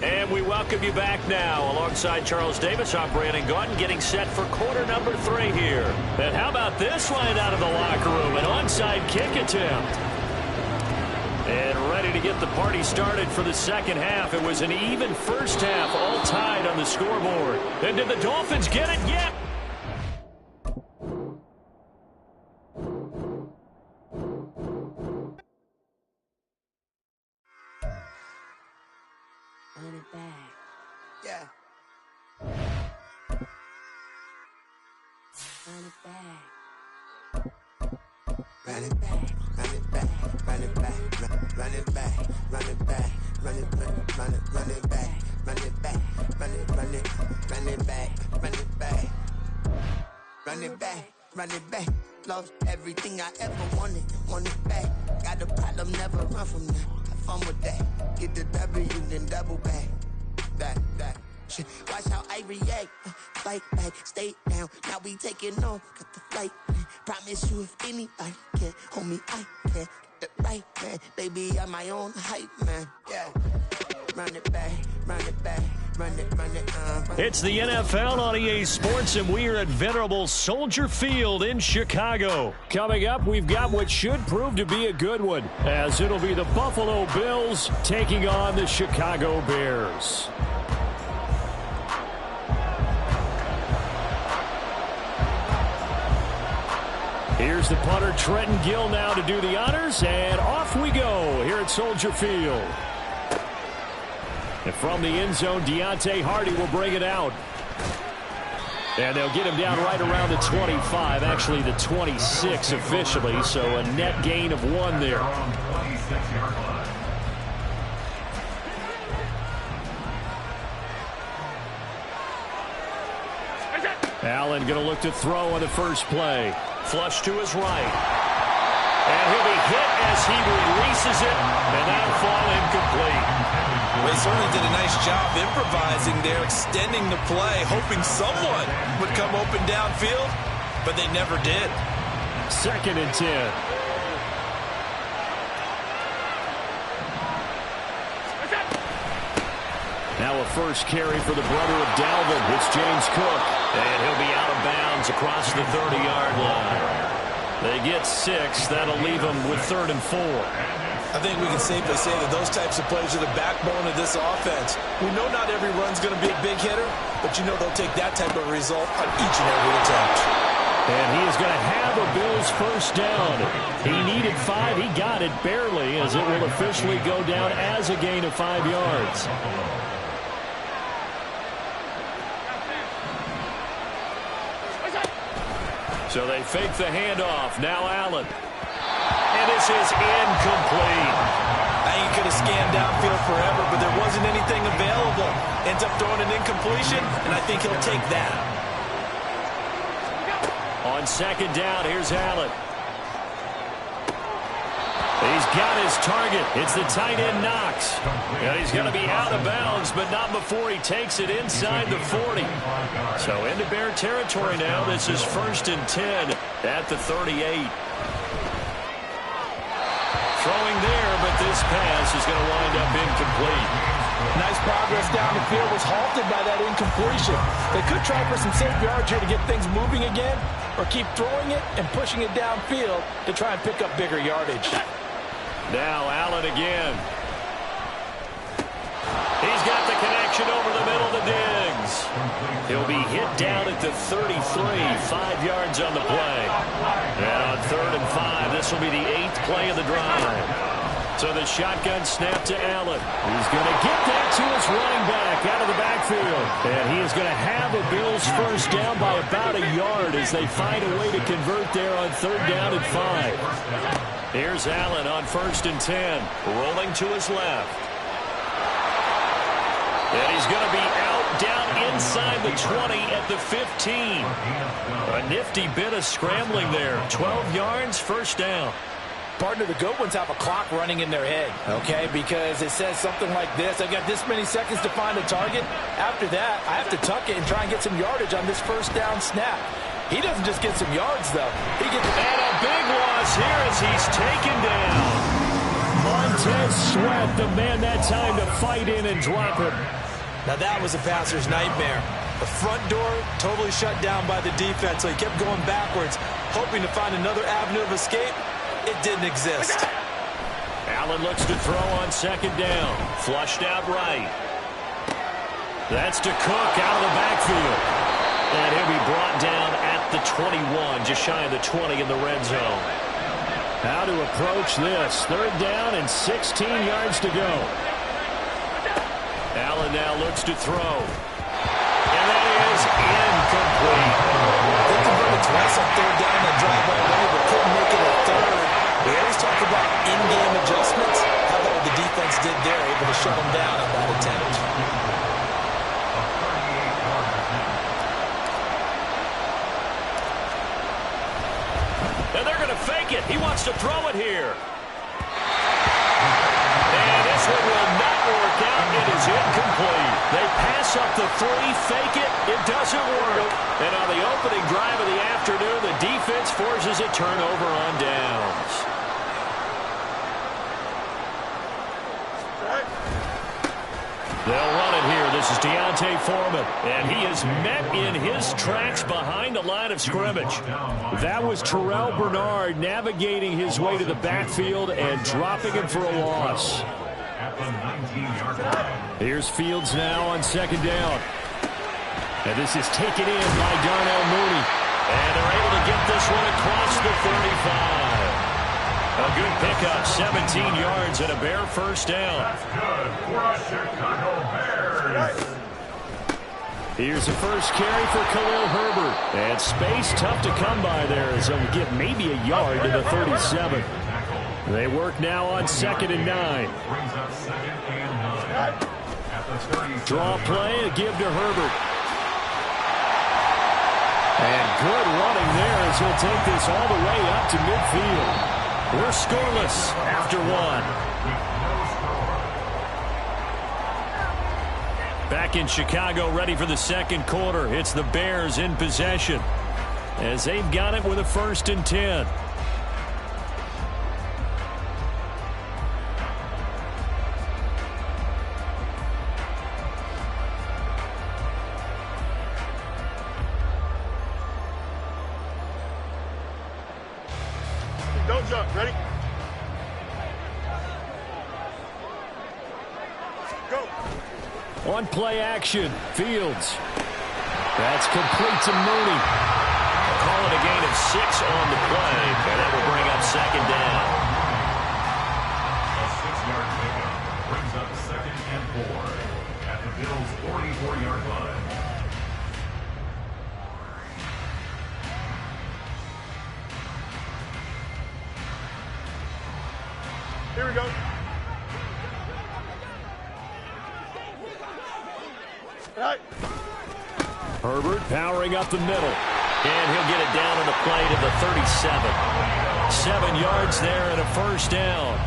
And we welcome you back now. Alongside Charles Davis, I'm Brandon Gaudin, getting set for quarter number 3 here. And how about this line out of the locker room? An onside kick attempt. And ready to get the party started for the second half. It was an even first half, all tied on the scoreboard. And did the Dolphins get it yet? Run it back. Yeah. Run it back. Run it back. Run it back. Run it back. Run it back. Run it back. Run it back. Run it back. Run it back. Run it back. Run it back. Run it back. Run it back. Lost everything I ever wanted. Want it back. Got a problem, never run from that. Have fun with that. Get the W, then double back. That shit. Watch how I react. Fight back, stay down. Now we taking off. Got the flight plan. Promise you if anybody can hold me, I can. Get the right man. Baby, I'm my own hype man. Yeah. Run it back. Run it back. Run it. It's the NFL on EA Sports, and we are at venerable Soldier Field in Chicago. Coming up, we've got what should prove to be a good one, as it'll be the Buffalo Bills taking on the Chicago Bears. Here's the punter, Trenton Gill, now to do the honors, and off we go here at Soldier Field. And from the end zone, Deontay Hardy will bring it out. And they'll get him down right around the 25, actually the 26 officially, so a net gain of 1 there. Allen going to look to throw on the first play. Flush to his right. And he'll be hit as he releases it, and that'll fall incomplete. Well, he certainly did a nice job improvising there, extending the play, hoping someone would come open downfield, but they never did. 2nd and 10. Now a first carry for the brother of Dalvin. It's James Cook. And he'll be out of bounds across the 30-yard line. They get 6. That'll leave them with 3rd and 4. I think we can safely say that those types of plays are the backbone of this offense. We know not every run's going to be a big hitter, but you know they'll take that type of result on each and every attempt. And he is going to have a Bills first down. He needed 5. He got it barely, as it will officially go down as a gain of 5 yards. So they fake the handoff. Now Allen. And this is incomplete. He could have scanned downfield forever, but there wasn't anything available. Ends up throwing an incompletion, and I think he'll take that. On 2nd down, here's Allen. He's got his target. It's the tight end Knox. And he's going to be out of bounds, but not before he takes it inside the 40. So into Bear territory now. This is 1st and 10 at the 38. Throwing there, but this pass is going to wind up incomplete. Nice progress down the field, was halted by that incompletion. They could try for some safe yards here to get things moving again, or keep throwing it and pushing it downfield to try and pick up bigger yardage. Now Allen again. He's got the connection over the middle to Diggs. He'll be hit down at the 33, 5 yards on the play. And on 3rd and 5, this will be the 8th play of the drive. So the shotgun snap to Allen. He's going to get that to his running back out of the backfield. And he is going to have a Bills first down by about a yard as they find a way to convert there on 3rd down and 5. Here's Allen on 1st and 10, rolling to his left. And he's going to be out down inside the 20 at the 15. A nifty bit of scrambling there. 12 yards, first down. Partner, the good ones have a clock running in their head, okay? Because it says something like this. I've got this many seconds to find a target. After that, I have to tuck it and try and get some yardage on this first down snap. He doesn't just get some yards, though. He gets and a big loss here as he's taken down. Montez Sweat, the man that time to fight in and drop him. Now that was a passer's nightmare. The front door totally shut down by the defense, so he kept going backwards, hoping to find another avenue of escape. It didn't exist. Allen looks to throw on second down. Flushed out right. That's to Cook out of the backfield. And he'll be brought down at the 21, just shy of the 20 in the red zone. How to approach this. Third down and 16 yards to go. Allen now looks to throw. And that is incomplete. They converted twice on third down that drive already, but couldn't make it a third. We always talk about in-game adjustments. How about what the defense did there, able to shut them down on that attempt. And they're going to fake it. He wants to throw it here. And this one will not work out. It is incomplete. They pass up the 3, fake it. It doesn't work. And on the opening drive of the afternoon, the defense forces a turnover on downs. They'll run it here. This is Deontay Foreman. And he is met in his tracks behind the line of scrimmage. That was Terrell Bernard navigating his way to the backfield and dropping him for a loss. Here's Fields now on second down. And this is taken in by Darnell Mooney. And they're able to get this one across the 35. A good pickup, 17 yards and a Bear first down. That's good for Chicago Bears. Here's the first carry for Khalil Herbert. And space tough to come by there as he'll get maybe a yard to the 37. They work now on second and 9. Brings up second and 9. At the 37. Draw play, a give to Herbert. And good running there as he'll take this all the way up to midfield. We're scoreless after 1. Back in Chicago, ready for the second quarter. It's the Bears in possession as they've got it with a 1st and 10. Don't jump. Ready? Go. On play action, Fields. That's complete to Mooney. Call it a gain of 6 on the play, and that will bring up second down. A 6-yard pickup brings up second and 4 at the Bills' 44-yard line. Here we go. All right. Herbert powering up the middle. And he'll get it down on the play to the 37. 7 yards there and a first down.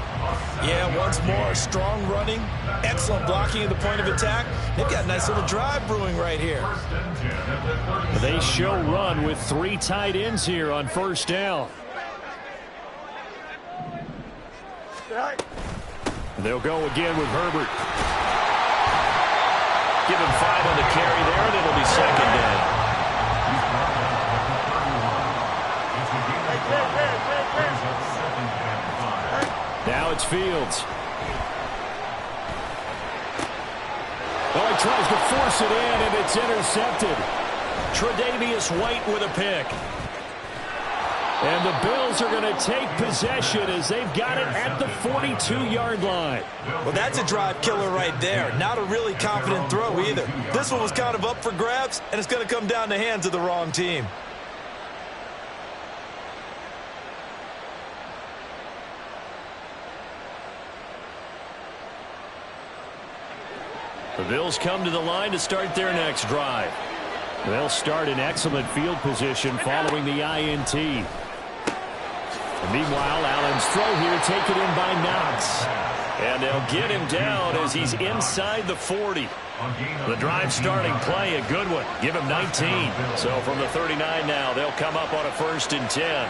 Yeah, once more, strong running, excellent blocking at the point of attack. They've got a nice little drive brewing right here. They show run with 3 tight ends here on first down. All right. They'll go again with Herbert. Give him 5 on the carry there, and it'll be second down. Now it's Fields. Oh, he tries to force it in, and it's intercepted. Tre'Davious White with a pick. And the Bills are going to take possession as they've got it at the 42-yard line. Well, that's a drive killer right there. Not a really confident throw either. This one was kind of up for grabs, and it's going to come down the hands of the wrong team. The Bills come to the line to start their next drive. They'll start in excellent field position following the INT. Meanwhile, Allen's throw here taken in by Knox. And they'll get him down as he's inside the 40. The drive starting play, a good one. Give him 19. So from the 39 now, they'll come up on a 1st and 10.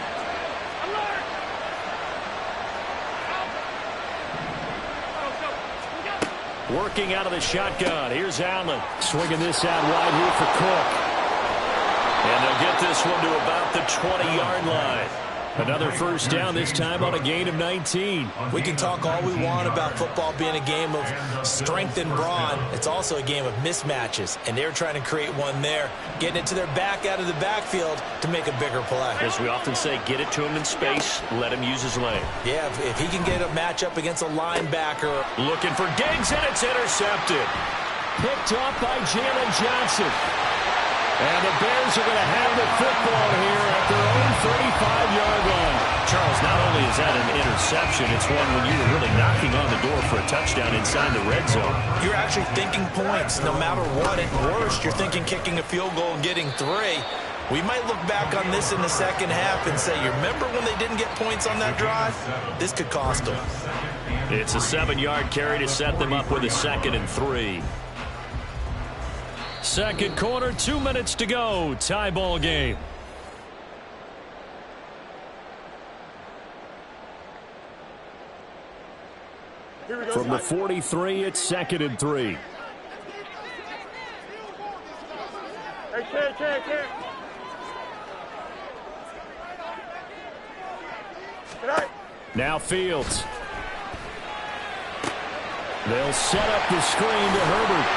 Working out of the shotgun. Here's Allen. Swinging this out wide here for Cook. And they'll get this one to about the 20-yard line. Another 1st down, this time on a gain of 19. We can talk all we want about football being a game of strength and brawn. It's also a game of mismatches, and they're trying to create one there, getting it to their back out of the backfield to make a bigger play. As we often say, get it to him in space, let him use his leg. Yeah, if he can get a matchup against a linebacker. Looking for Diggs, and it's intercepted. Picked off by Jalen Johnson. And the Bears are going to have the football here at their own 35-yard line. Charles, not only is that an interception, it's one when you're really knocking on the door for a touchdown inside the red zone. You're actually thinking points no matter what. At worst, you're thinking kicking a field goal and getting 3. We might look back on this in the second half and say, you remember when they didn't get points on that drive? This could cost them. It's a 7-yard carry to set them up with a 2nd and 3. Second quarter, 2 minutes to go. Tie ball game. From the 43, it's 2nd and 3. Now Fields. They'll set up the screen to Herbert.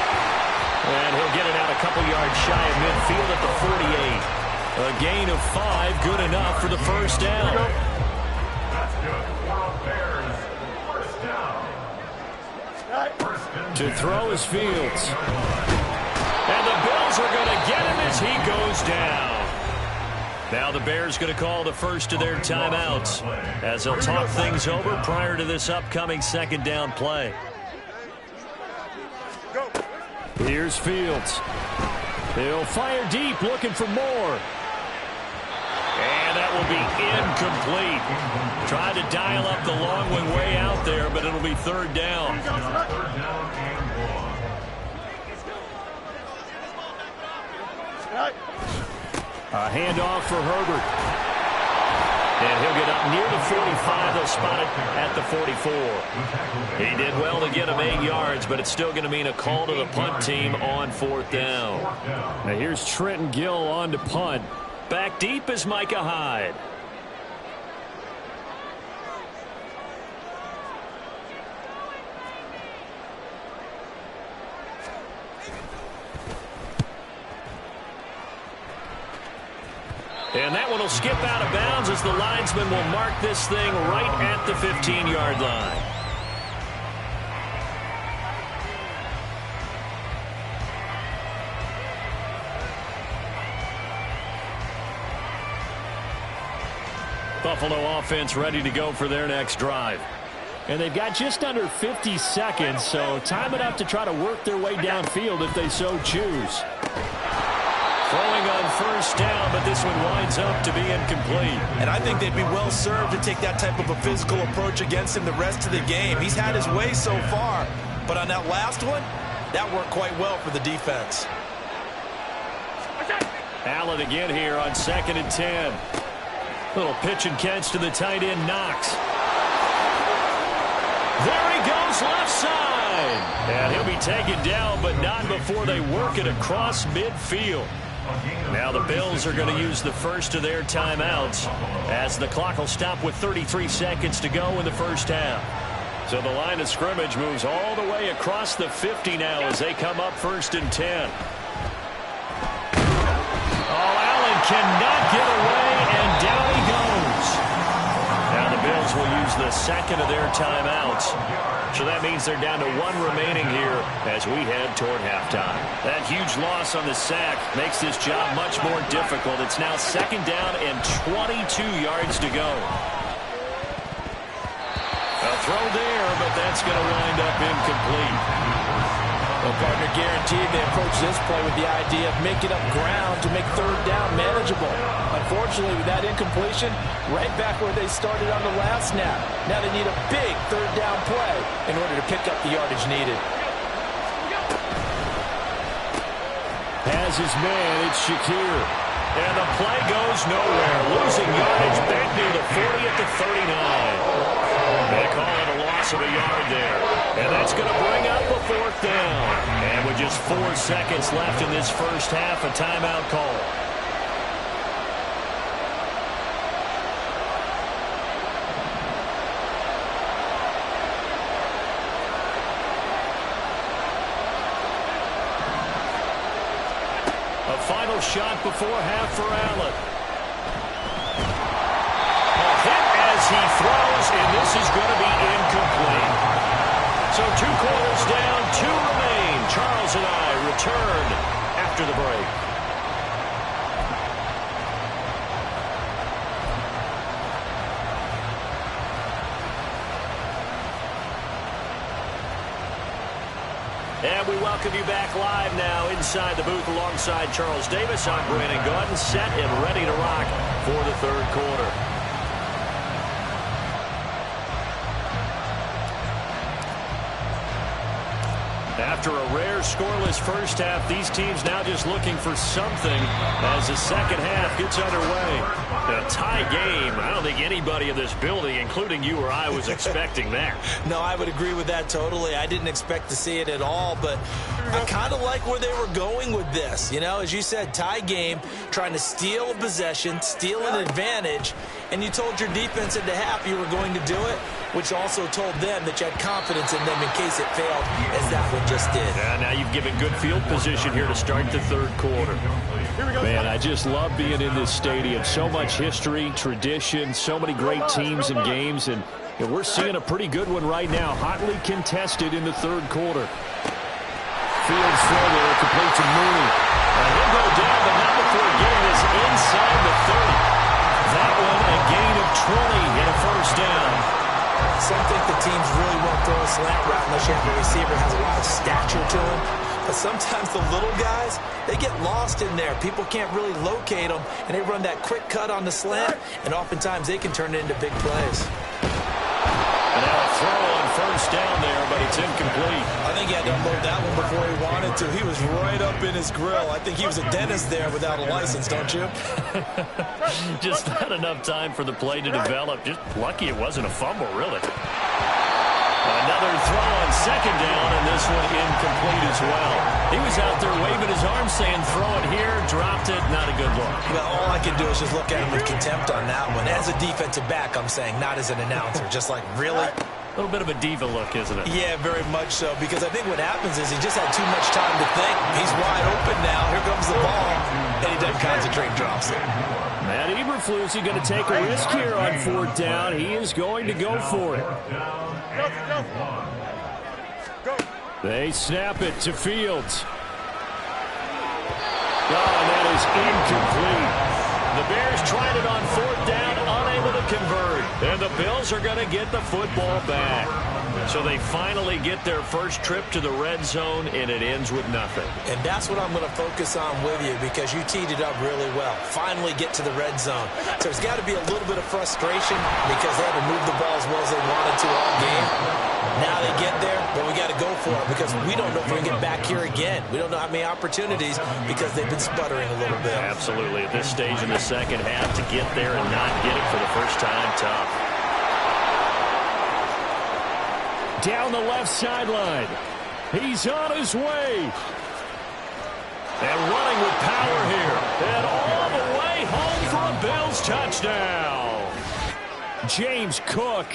And he'll get it out a couple yards shy of midfield at the 48. A gain of 5, good enough for the 1st down. That's good for Bears. 1st down. To throw is Fields. And the Bills are going to get him as he goes down. Now the Bears going to call the first of their timeouts as they'll talk things over prior to this upcoming 2nd down play. Here's Fields. He'll fire deep, looking for more. And that will be incomplete. Tried to dial up the long one way out there, but it'll be 3rd down. A handoff for Herbert. And he'll get up near the 45. They'll spot it at the 44. He did well to get him 8 yards, but it's still going to mean a call to the punt team on 4th down. Now here's Trenton Gill on to punt. Back deep is Micah Hyde. And that one will skip out of bounds as the linesman will mark this thing right at the 15-yard line. Buffalo offense ready to go for their next drive. And they've got just under 50 seconds, so time enough to try to work their way downfield if they so choose. Throwing on 1st down, but this one winds up to be incomplete. And I think they'd be well served to take that type of a physical approach against him the rest of the game. He's had his way so far, but on that last one, that worked quite well for the defense. Allen again here on 2nd and 10. Little pitch and catch to the tight end, Knox. There he goes, left side. And he'll be taken down, but not before they work it across midfield. Now the Bills are going to use the first of their timeouts as the clock will stop with 33 seconds to go in the 1st half. So the line of scrimmage moves all the way across the 50 now as they come up 1st and 10. Oh, Allen cannot get away, and down he goes. Now the Bills will use the 2nd of their timeouts. So that means they're down to 1 remaining here as we head toward halftime. That huge loss on the sack makes this job much more difficult. It's now 2nd down and 22 yards to go. A throw there, but that's going to wind up incomplete. Well, partner, guaranteed they approach this play with the idea of making up ground to make 3rd down manageable. unfortunately, with that incompletion, right back where they started on the last snap. Now they need a big third down play in order to pick up the yardage needed. Has his man, it's Shakir. And the play goes nowhere. Losing yardage back near the 40 at the 39. They call it a loss of a yard there. And that's going to bring up a fourth down. And with just 4 seconds left in this first half, a timeout call. A final shot before half for Allen. A hit as he throws, and this is going to be incomplete. So 2 quarters down, 2 remain. Charles and I return after the break. And we welcome you back live now inside the booth alongside Charles Davis. I'm Brandon Gaudin, set and ready to rock for the third quarter. After a rare scoreless first half, these teams now just looking for something as the second half gets underway. A tie game. I don't think anybody in this building, including you or I, was expecting that. No, I would agree with that totally. I didn't expect to see it at all, but I kind of like where they were going with this. You know, as you said, tie game, trying to steal a possession, steal an advantage, and you told your defense at the half you were going to do it, which also told them that you had confidence in them in case it failed, as that one just did. Yeah, now you've given good field position here to start the third quarter. Man, I just love being in this stadium. So much history, tradition, so many great teams and games, and we're seeing a pretty good one right now, hotly contested in the third quarter. Fields throw there, complete to Mooney. And he'll go down, but not before getting this inside the 30. That one a gain of 20 and a first down. Some think the teams really won't throw a slant route unless you have a receiver who has a lot of stature to him. But sometimes the little guys, they get lost in there. People can't really locate them, and they run that quick cut on the slant, and oftentimes they can turn it into big plays. And now a throw on first down there, but it's incomplete. I think he had to unload that one before he wanted to. He was right up in his grill. I think he was a dentist there without a license, don't you? Just not enough time for the play to develop. Just lucky it wasn't a fumble, really. Another throw on second down, and this one incomplete as well. He was out there waving his arms saying, throw it here, dropped it, not a good look. Well, all I can do is just look at him with contempt on that one. As a defensive back, I'm saying, not as an announcer. Just like, really? A little bit of a diva look, isn't it? Yeah, very much so, because I think what happens is he just had too much time to think. He's wide open now. Here comes the ball, and he doesn't concentrate, drops it. Matt Eberflus going to take a risk here on fourth down. He is going to go for it. They snap it to Fields. Oh, that is incomplete. The Bears tried it on fourth down, unable to convert. And the Bills are going to get the football back. So they finally get their first trip to the red zone, and it ends with nothing. And that's what I'm going to focus on with you, because you teed it up really well. Finally get to the red zone. So there's got to be a little bit of frustration because they haven't moved the ball as well as they wanted to all game. Now they get there, but we got to go for it because we don't know if we can get back here again. We don't know how many opportunities because they've been sputtering a little bit. Absolutely. At this stage in the second half, to get there and not get it for the first time, tough. Down the left sideline. He's on his way. And running with power here. And all the way home for a Bills touchdown. James Cook.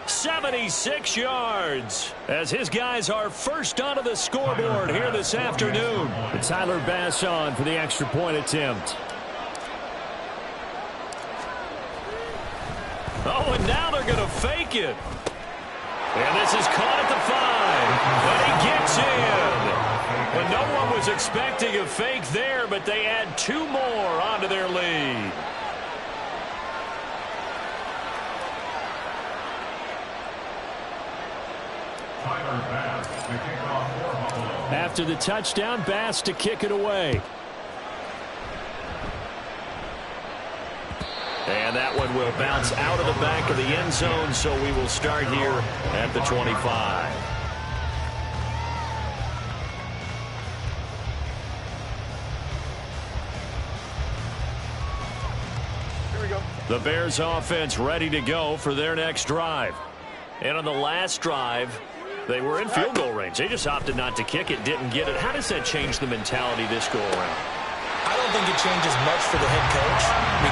76 yards as his guys are first onto the scoreboard here this afternoon. Tyler Bass on for the extra point attempt. Oh, and now they're going to fake it. And this is caught at the 5. And he gets in. But no one was expecting a fake there, but they add 2 more onto their lead. After the touchdown, Bass to kick it away. And that one will bounce out of the back of the end zone, so we will start here at the 25. Here we go. The Bears offense ready to go for their next drive. And on the last drive, they were in field goal range. They just opted not to kick it, didn't get it. How does that change the mentality this go around? I don't think it changes much for the head coach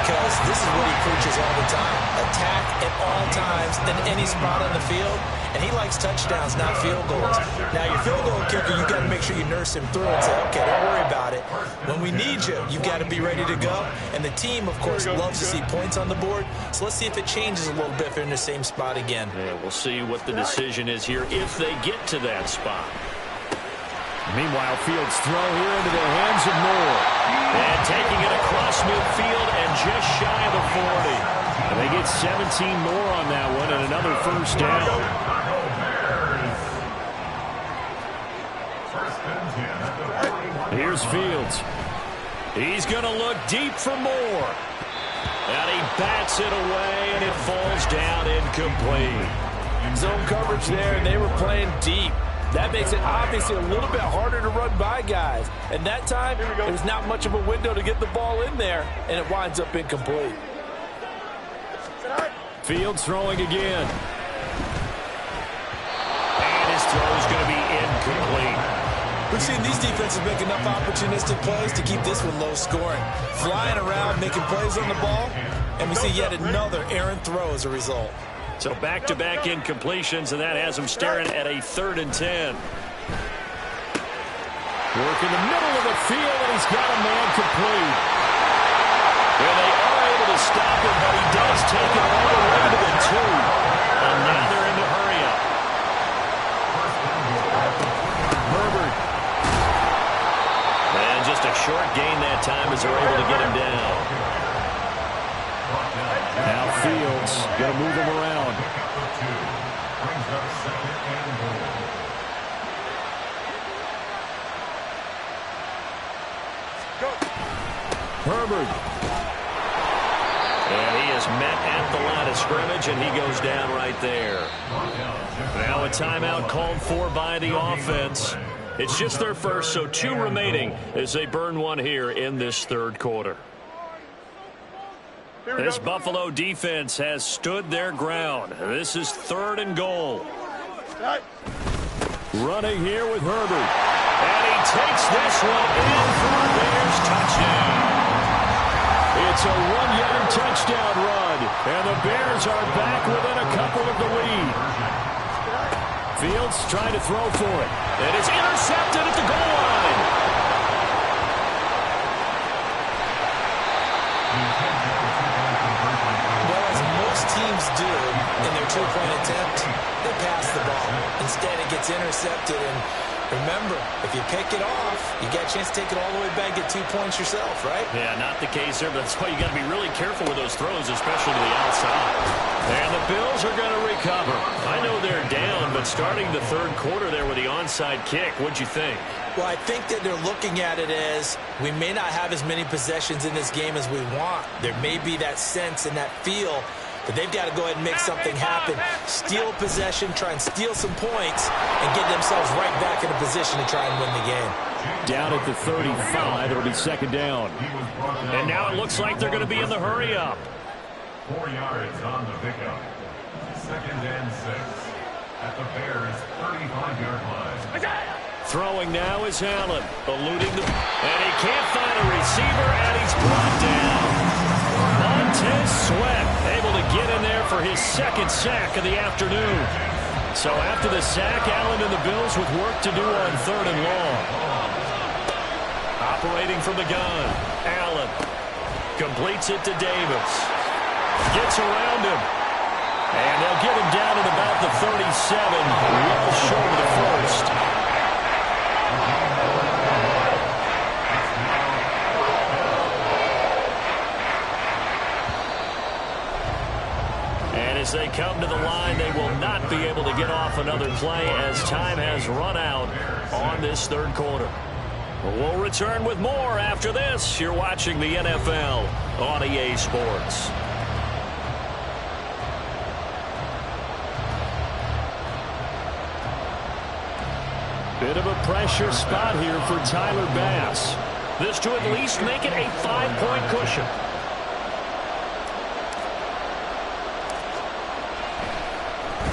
because this is what he preaches all the time. Attack at all times in any spot on the field, and he likes touchdowns, not field goals. Now, your field goal kicker, you've got to make sure you nurse him through and say, okay, don't worry about it. When we need you, you've got to be ready to go. And the team, of course, loves to see points on the board. So let's see if it changes a little bit if they're in the same spot again. Yeah, we'll see what the decision is here if they get to that spot. Meanwhile, Fields throw here into the hands of Moore. And taking it across midfield and just shy of the 40. And they get 17 more on that one and another first down. Here's Fields. He's going to look deep for Moore. And he bats it away, and it falls down incomplete. Zone coverage there, and they were playing deep. That makes it obviously a little bit harder to run by guys. And that time, there's not much of a window to get the ball in there, and it winds up incomplete. Fields throwing again. And his throw is going to be incomplete. We've seen these defenses make enough opportunistic plays to keep this one low scoring. Flying around, making plays on the ball, and we see yet another errant throw as a result. So back-to-back incompletions, and that has him staring at a 3rd and 10. Work in the middle of the field, and he's got a man complete. And they are able to stop him, but he does take it all the way to the 2. And now they're in the hurry-up. Herbert. And just a short gain that time as they're able to get him down. Now Fields going to move him around. Herbert. And he is met at the line of scrimmage, and he goes down right there. Now a timeout called for by the offense. It's just their first, so 2 remaining as they burn one here in this 3rd quarter. This Buffalo defense has stood their ground. This is 3rd and goal. Running here with Herbert. And he takes this one in for a Bears touchdown. It's a 1-yard touchdown run. And the Bears are back within a couple of the lead. Fields trying to throw for it. And it's intercepted at the goal line. Teams do in their 2-point attempt, they pass the ball. Instead, it gets intercepted. And remember, if you pick it off, you got a chance to take it all the way back, get 2 points yourself, right? Yeah, not the case there, but that's why you got to be really careful with those throws, especially to the outside. And the Bills are going to recover. I know they're down, but starting the 3rd quarter there with the onside kick, what'd you think? Well, I think that they're looking at it as we may not have as many possessions in this game as we want. There may be that sense and that feel, but they've got to go ahead and make something happen. Steal possession, try and steal some points, and get themselves right back in a position to try and win the game. Down at the 35, it'll be 2nd down. And now it looks like they're going to be in the hurry-up. 4 yards on the pickup. 2nd and 6 at the Bears' 35-yard line. Throwing now is Allen, eluding the... And he can't find a receiver, and he's brought down. Montez Sweat able to get in there for his 2nd sack of the afternoon. So after the sack, Allen and the Bills with work to do on 3rd and long. Operating from the gun, Allen completes it to Davis. Gets around him. And they'll get him down at about the 37, well short of the 1st. As they come to the line, they will not be able to get off another play as time has run out on this 3rd quarter. We'll return with more after this. You're watching the NFL on EA Sports. Bit of a pressure spot here for Tyler Bass. This to at least make it a 5-point cushion.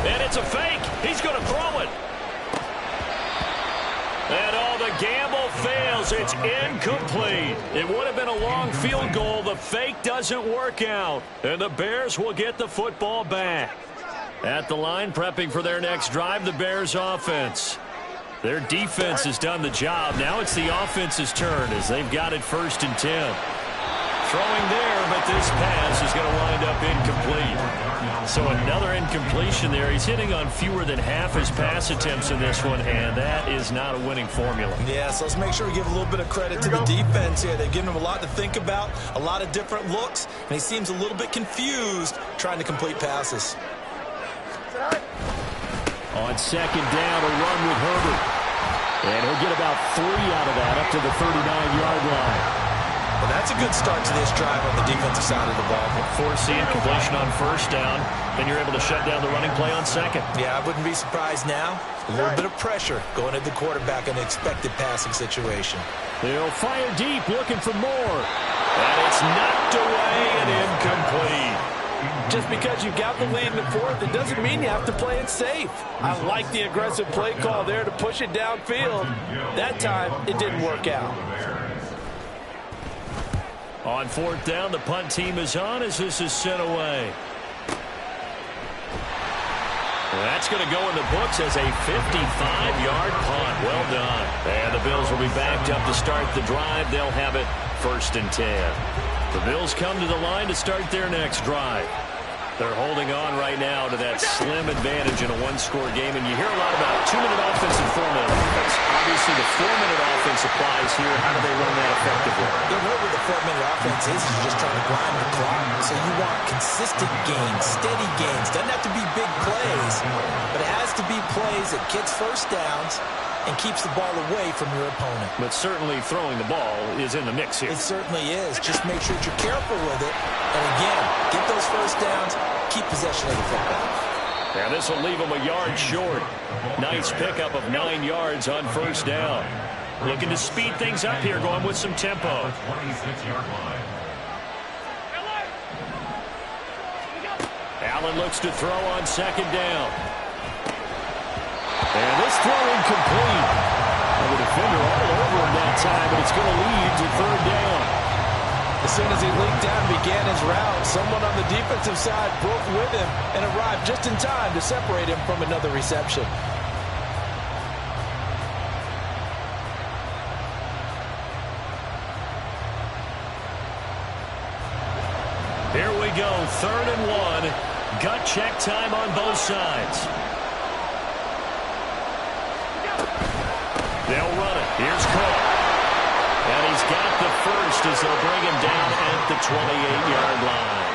And it's a fake. He's going to throw it. And the gamble fails. It's incomplete. It would have been a long field goal. The fake doesn't work out. And the Bears will get the football back. At the line, prepping for their next drive, the Bears offense. Their defense has done the job. Now it's the offense's turn as they've got it 1st and 10. Throwing there, but this pass is going to wind up incomplete. So another incompletion there. He's hitting on fewer than half his pass attempts in this one, and that is not a winning formula. Yeah, so let's make sure we give a little bit of credit to the defense here. They've given him a lot to think about, a lot of different looks, and he seems a little bit confused trying to complete passes. On 2nd down, a run with Herbert. And he'll get about 3 out of that up to the 39-yard line. Well, that's a good start to this drive on the defensive side of the ball. Forcing completion on 1st down, then you're able to shut down the running play on 2nd. Yeah, I wouldn't be surprised now. A little bit of pressure going at the quarterback in an expected passing situation. They'll fire deep, looking for more. And it's knocked away and incomplete. Just because you got the lead in the 4th, it doesn't mean you have to play it safe. I like the aggressive play call there to push it downfield. That time, it didn't work out. On 4th down, the punt team is on as this is sent away. That's going to go in the books as a 55-yard punt. Well done. And the Bills will be backed up to start the drive. They'll have it 1st and 10. The Bills come to the line to start their next drive. They're holding on right now to that slim advantage in a one-score game, and you hear a lot about 2-minute offense and 4-minute offense. Obviously, the 4-minute offense applies here. How do they run that effectively? The role with the 4-minute offense is just trying to grind the clock. So you want consistent gains, steady gains. Doesn't have to be big plays, but it has to be plays that gets 1st downs and keeps the ball away from your opponent. But certainly throwing the ball is in the mix here. It certainly is. Just make sure that you're careful with it. And again, get those 1st downs, keep possession of the football. Now this will leave them a yard short. Nice pickup of 9 yards on 1st down. Looking to speed things up here, going with some tempo. 26-yard line. Allen looks to throw on 2nd down. And this throw incomplete. And the defender all over him that time, but it's going to lead to 3rd down. As soon as he leaked out and began his route, someone on the defensive side broke with him and arrived just in time to separate him from another reception. Here we go, 3rd and 1. Gut check time on both sides. They'll run it. Here's Cook. And he's got the first as they'll bring him down at the 28-yard line.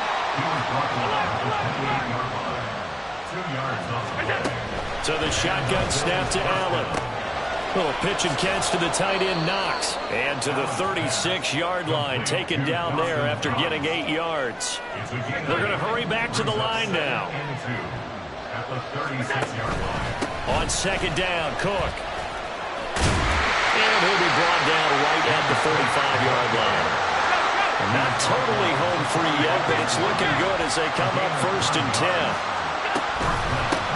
So the shotgun snap to Allen. Little pitch and catch to the tight end, Knox. And to the 36-yard line, taken down there after getting 8 yards. They're going to hurry back to the line now. On 2nd down, Cook. And he'll be brought down right at the 45-yard line. And not totally home free yet, but it's looking good as they come up 1st and 10.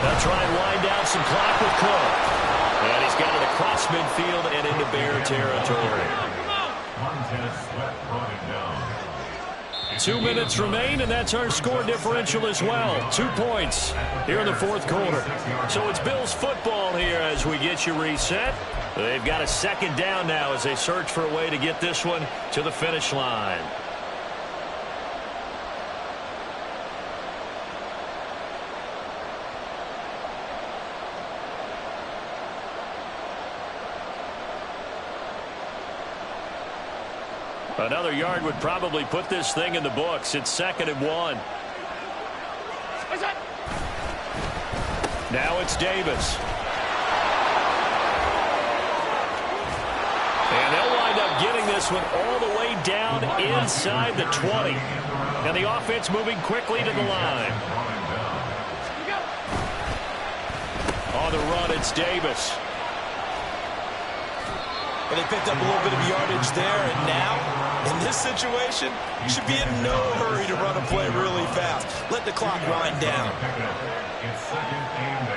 They'll try and wind down some clock with Cook. And he's got it across midfield and into Bear territory. 2 minutes remain, and that's our score differential as well. 2 points here in the 4th quarter. So it's Bills football here as we get you reset. They've got a 2nd down now as they search for a way to get this one to the finish line. Another yard would probably put this thing in the books. It's 2nd and 1. Now it's Davis. And they'll wind up getting this one all the way down inside the 20. And the offense moving quickly to the line. On the run, it's Davis. And they picked up a little bit of yardage there. And now, in this situation, you should be in no hurry to run a play really fast. Let the clock wind down. It's second and 8.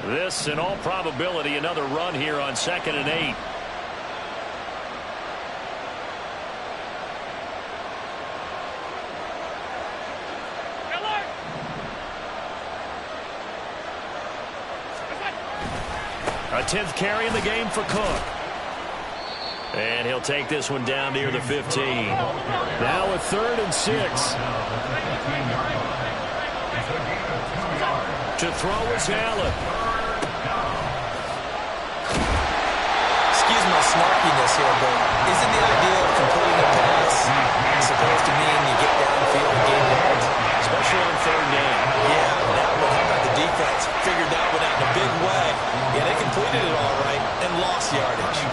This, in all probability, another run here on 2nd and 8. A 10th carry in the game for Cook. And he'll take this one down near the 15. Now a 3rd and 6. To throw is Allen. Excuse my snarkiness here, but isn't the idea of completing a pass supposed to mean you get downfield and gain yards? Especially on 3rd down. Yeah, now but how about the defense? Figured that one out in a big way. Yeah, they completed it all right and lost yardage.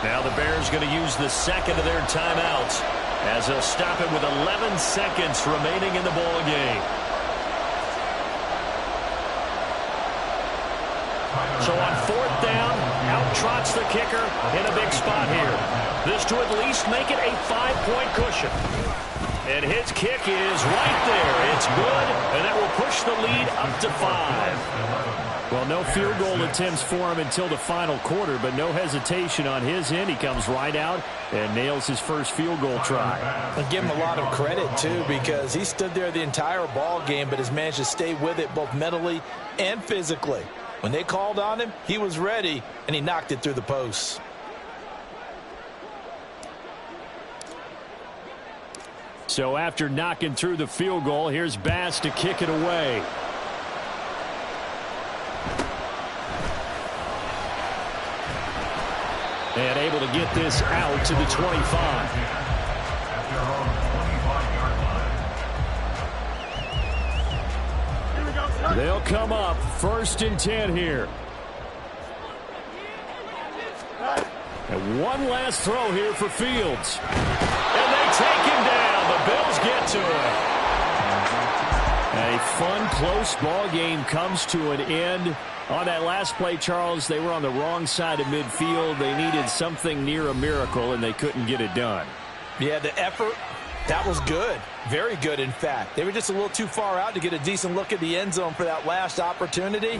Now the Bears going to use the second of their timeouts as they'll stop it with 11 seconds remaining in the ball game. So on 4th down, out trots the kicker in a big spot here. This to at least make it a 5-point cushion. And his kick is right there. It's good, and that will push the lead up to 5. Well, no field goal attempts for him until the final quarter, but no hesitation on his end. He comes right out and nails his first field goal try. I give him a lot of credit, too, because he stood there the entire ball game, but has managed to stay with it both mentally and physically. When they called on him, he was ready, and he knocked it through the posts. So after knocking through the field goal, here's Bass to kick it away. And able to get this out to the 25. They'll come up 1st and 10 here. And one last throw here for Fields. And they take him down. The Bills get to him. A fun, close ball game comes to an end. On that last play, Charles, they were on the wrong side of midfield. They needed something near a miracle, and they couldn't get it done. Yeah, the effort, that was good. Very good, in fact. They were just a little too far out to get a decent look at the end zone for that last opportunity.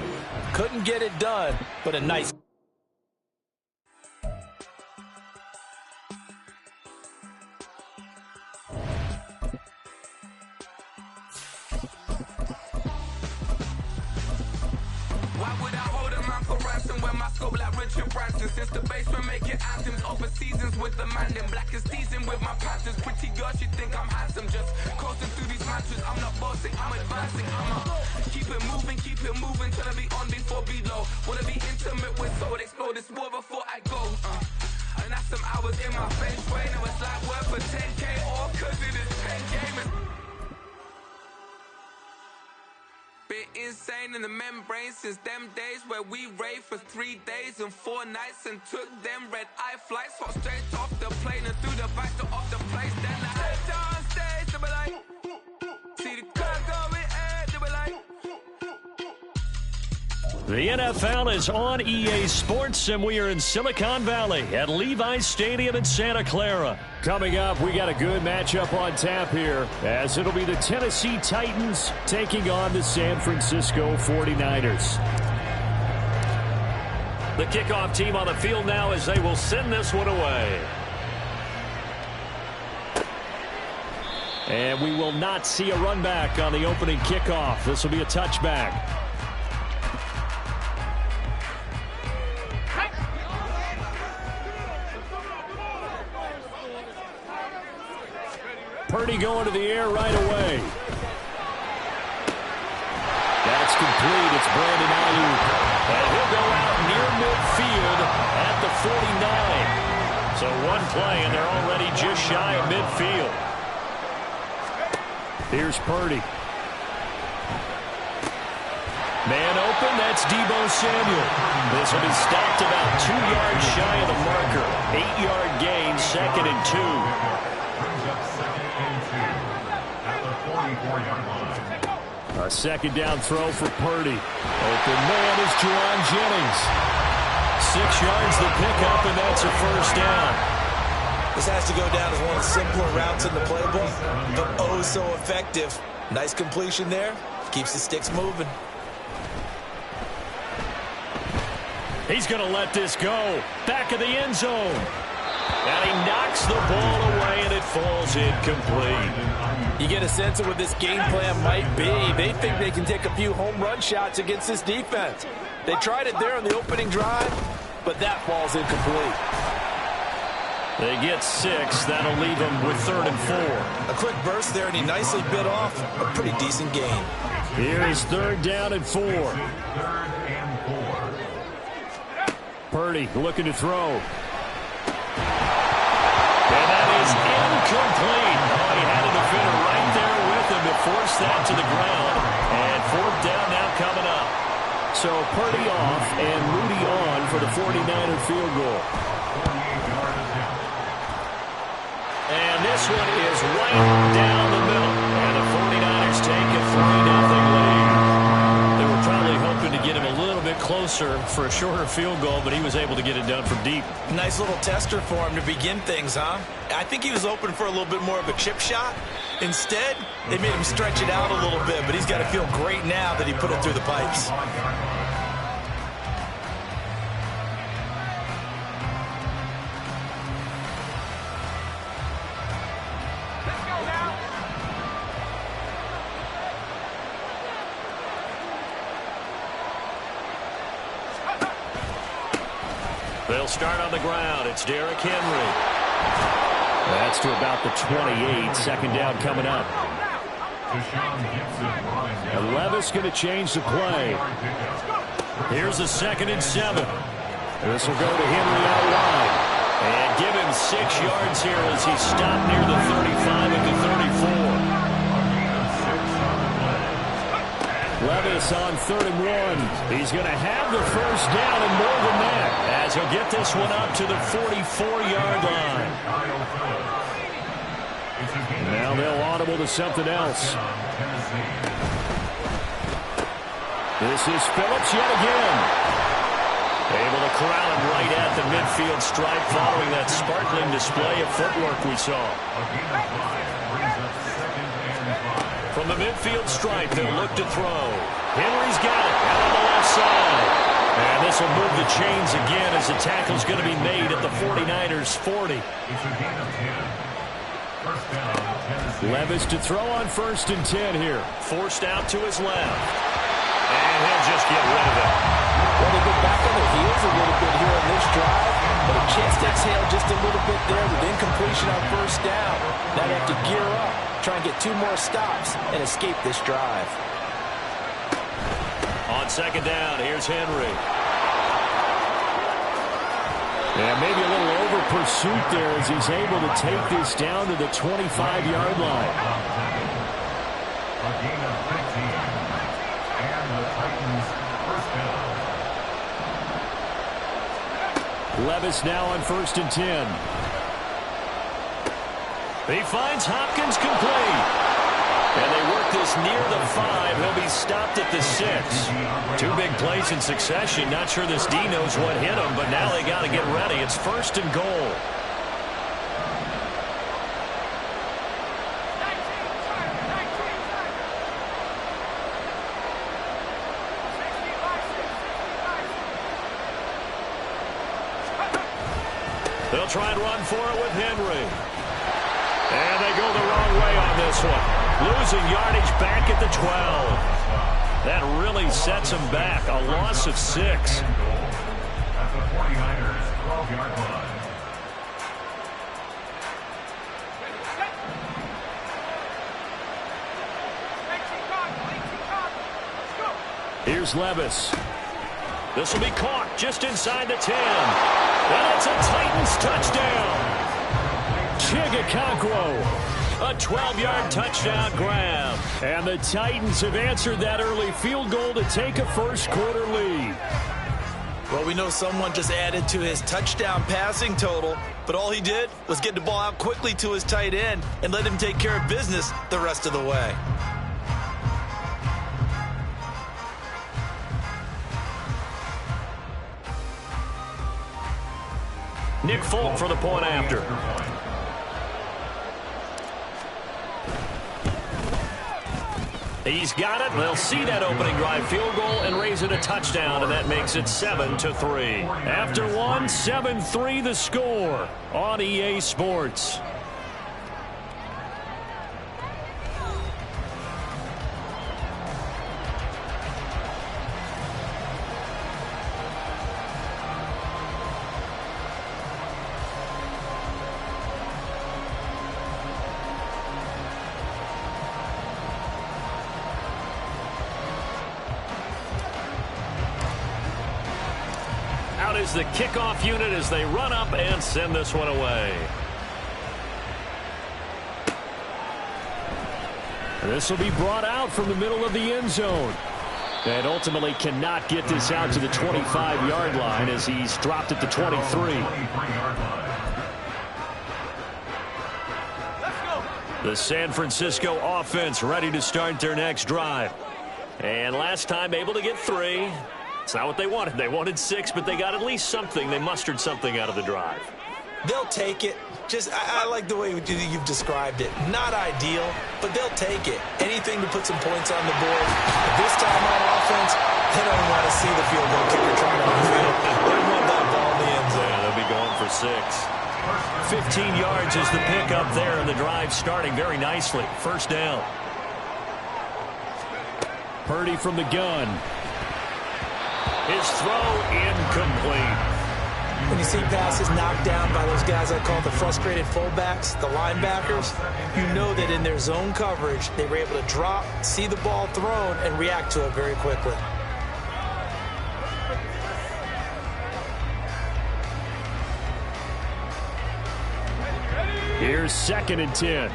Couldn't get it done, but a nice... Since the basement making anthems over seasons with the man in black is teasing with my patterns. Pretty girl, she think I'm handsome. Just coasting through these matches. I'm not bossing, I'm advancing. Keep it moving till I be on before below. Wanna be intimate with soul, explore this war before I go. And that's some hours in my face way. Now it's like work for 10K or cause it is 10 gamers. Been insane in the membrane since them days where we raved for 3 days and 4 nights and took them red eye flights. Hot straight off the plane and through the back door of the place. Then I head down stage, they be like, see the car going ahead, they be like. The NFL is on EA Sports, and we are in Silicon Valley at Levi's Stadium in Santa Clara. Coming up, we got a good matchup on tap here, as it'll be the Tennessee Titans taking on the San Francisco 49ers. The kickoff team on the field now as they will send this one away. And we will not see a run back on the opening kickoff. This will be a touchback. Purdy going to the air right away. That's complete. It's Brandon Ayuk. And he'll go out near midfield at the 49. So one play, and they're already just shy of midfield. Here's Purdy. Man open, that's Deebo Samuel. This will be stopped about 2 yards shy of the marker. 8-yard gain, 2nd and 2. Brings up 2nd and 2 at the 44-yard line. A 2nd down throw for Purdy. Open man is Juwan Jennings. 6 yards the pickup, and that's a 1st down. This has to go down as one of the simpler routes in the playbook, but oh so effective. Nice completion there. Keeps the sticks moving. He's going to let this go. Back of the end zone. And he knocks the ball away, and it falls incomplete. You get a sense of what this game plan might be. They think they can take a few home run shots against this defense. They tried it there on the opening drive, but that falls incomplete. They get 6. That'll leave them with 3rd and 4. A quick burst there, and he nicely bit off a pretty decent gain. Here's 3rd down and 4. 3rd and 4. Purdy looking to throw. And that is incomplete. Oh, he had a defender right there with him to force that to the ground. And 4th down now coming up. So Purdy off and Moody on for the 49er field goal. 48-yard attempt. And this one is right down the middle. And the 49ers take a 3-0 lead. They were probably hoping to get him a little bit closer for a shorter field goal, but he was able to get it done from deep. Nice little tester for him to begin things, huh? I think he was open for a little bit more of a chip shot. Instead, they made him stretch it out a little bit, but he's got to feel great now that he put it through the pipes. They'll start on the ground. It's Derrick Henry. That's to about the 28. 2nd down coming up. And Levis going to change the play. Here's a 2nd and 7. This will go to Henry out wide. And give him 6 yards here as he stopped near the 35 at the 34. Levis on 3rd and 1. He's going to have the 1st down and more than that, as he'll get this one up to the 44-yard line. Now they'll audible to something else. This is Phillips yet again. Able to corral him right at the midfield stripe following that sparkling display of footwork we saw. From the midfield stripe, they'll look to throw. Henry's got it out on the left side. And this will move the chains again as the tackle's going to be made at the 49ers' 40. Levis to throw on 1st and 10 here. Forced out to his left. And he'll just get rid of it. Well, they've been back on their heels a little bit here on this drive, but a chance to exhale just a little bit there with incompletion on 1st down. Now they have to gear up, try and get 2 more stops, and escape this drive. On 2nd down, here's Henry. Yeah, maybe a little over pursuit there as he's able to take this down to the 25-yard line. A gain of 15. And the Titans 1st down. Levis now on 1st and 10. He finds Hopkins complete. And they work this near the 5. He'll be stopped at the 6. 2 big plays in succession. Not sure this D knows what hit him, but now they got to get ready. It's 1st and goal. They'll try and run for it with Henry. And they go the wrong way on this one. Losing yardage back at the 12. That really sets them back. A loss of 6. At the 49ers 12-yard line. Here's Levis. This will be caught just inside the 10. And it's a Titans touchdown. Chigga Conquo A 12-yard touchdown grab. And the Titans have answered that early field goal to take a first-quarter lead. Well, we know someone just added to his touchdown passing total, but all he did was get the ball out quickly to his tight end and let him take care of business the rest of the way. Nick Folk for the point after. He's got it. They'll see that opening drive field goal and raise it a touchdown, and that makes it 7-3. After one, 7-3 the score on EA Sports. Is the kickoff unit as they run up and send this one away. This will be brought out from the middle of the end zone. And ultimately cannot get this out to the 25-yard line as he's dropped at the 23. The San Francisco offense ready to start their next drive. And last time able to get 3. It's not what they wanted. They wanted 6, but they got at least something. They mustered something out of the drive. They'll take it. I like the way you've described it. Not ideal, but they'll take it. Anything to put some points on the board. This time on offense, they don't want to see the field goal kicker trying to move it. They want that ball in the end zone. Yeah, they'll be going for 6. 15 yards is the pickup there, and the drive starting very nicely. First down. Purdy from the gun. His throw incomplete. When you see passes knocked down by those guys I call the frustrated fullbacks, the linebackers, you know that in their zone coverage, they were able to drop, see the ball thrown, and react to it very quickly. Here's 2nd and 10.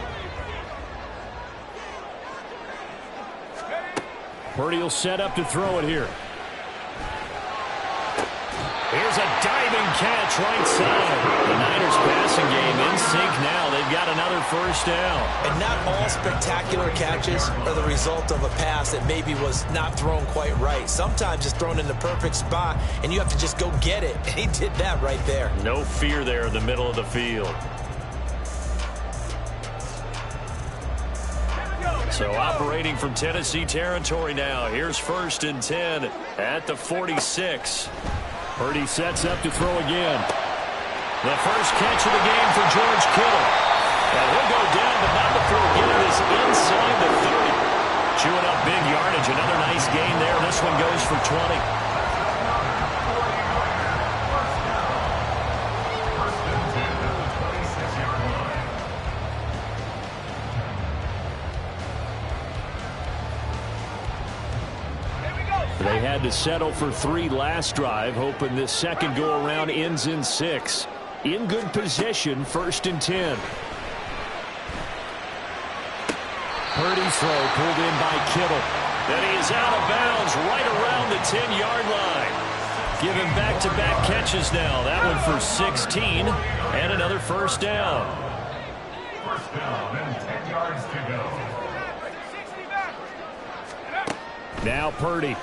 Purdy will set up to throw it here. Here's a diving catch right side. The Niners passing game in sync now. They've got another first down. And not all spectacular catches are the result of a pass that maybe was not thrown quite right. Sometimes it's thrown in the perfect spot, and you have to just go get it. And he did that right there. No fear there in the middle of the field. So operating from Tennessee territory now. Here's 1st and 10 at the 46. Purdy sets up to throw again. The first catch of the game for George Kittle. And he'll go down, but not before getting this inside the 30. Chewing up big yardage. Another nice gain there. This one goes for 20. They had to settle for 3 last drive, hoping this second go-around ends in 6. In good position, 1st and 10. Purdy's throw pulled in by Kittle. And he is out of bounds right around the 10-yard line. Give him back-to-back catches now. That one for 16 and another first down. First down and 10 yards to go. Now Purdy.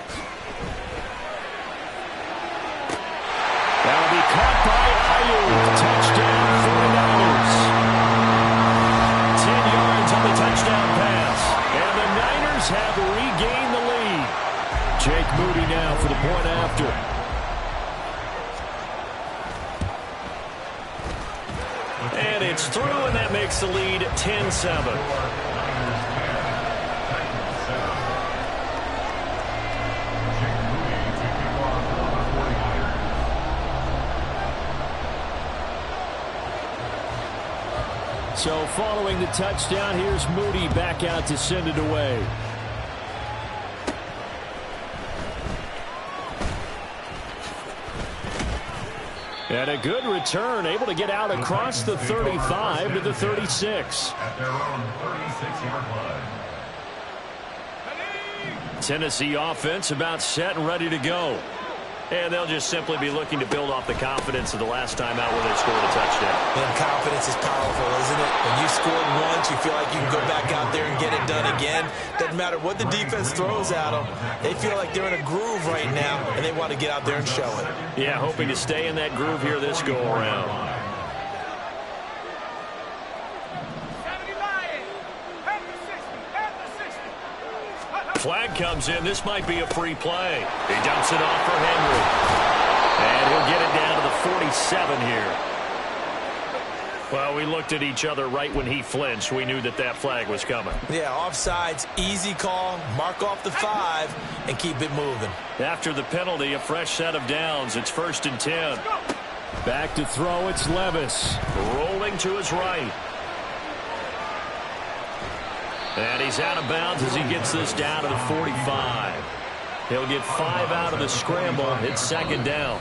That'll be caught by Ayuk. Touchdown 49ers. 10 yards on the touchdown pass. And the Niners have regained the lead. Jake Moody now for the point after. And it's through, and that makes the lead 10-7. So following the touchdown, here's Moody back out to send it away. And a good return, able to get out across the 35 to the 36. At their own 36-yard line. Tennessee offense about set and ready to go. And they'll just simply be looking to build off the confidence of the last time out where they scored a touchdown. And confidence is powerful, isn't it? When you scored once, you feel like you can go back out there and get it done again. Doesn't matter what the defense throws at them. They feel like they're in a groove right now, and they want to get out there and show it. Yeah, hoping to stay in that groove here this go-around. Flag comes in. This might be a free play. He dumps it off for Henry. And he'll get it down to the 47 here. Well, we looked at each other right when he flinched. We knew that that flag was coming. Yeah, offsides, easy call, mark off the 5, and keep it moving. After the penalty, a fresh set of downs. It's 1st and 10. Back to throw, it's Levis. Rolling to his right. And he's out of bounds as he gets this down to the 45. He'll get 5 out of the scramble. It's 2nd down.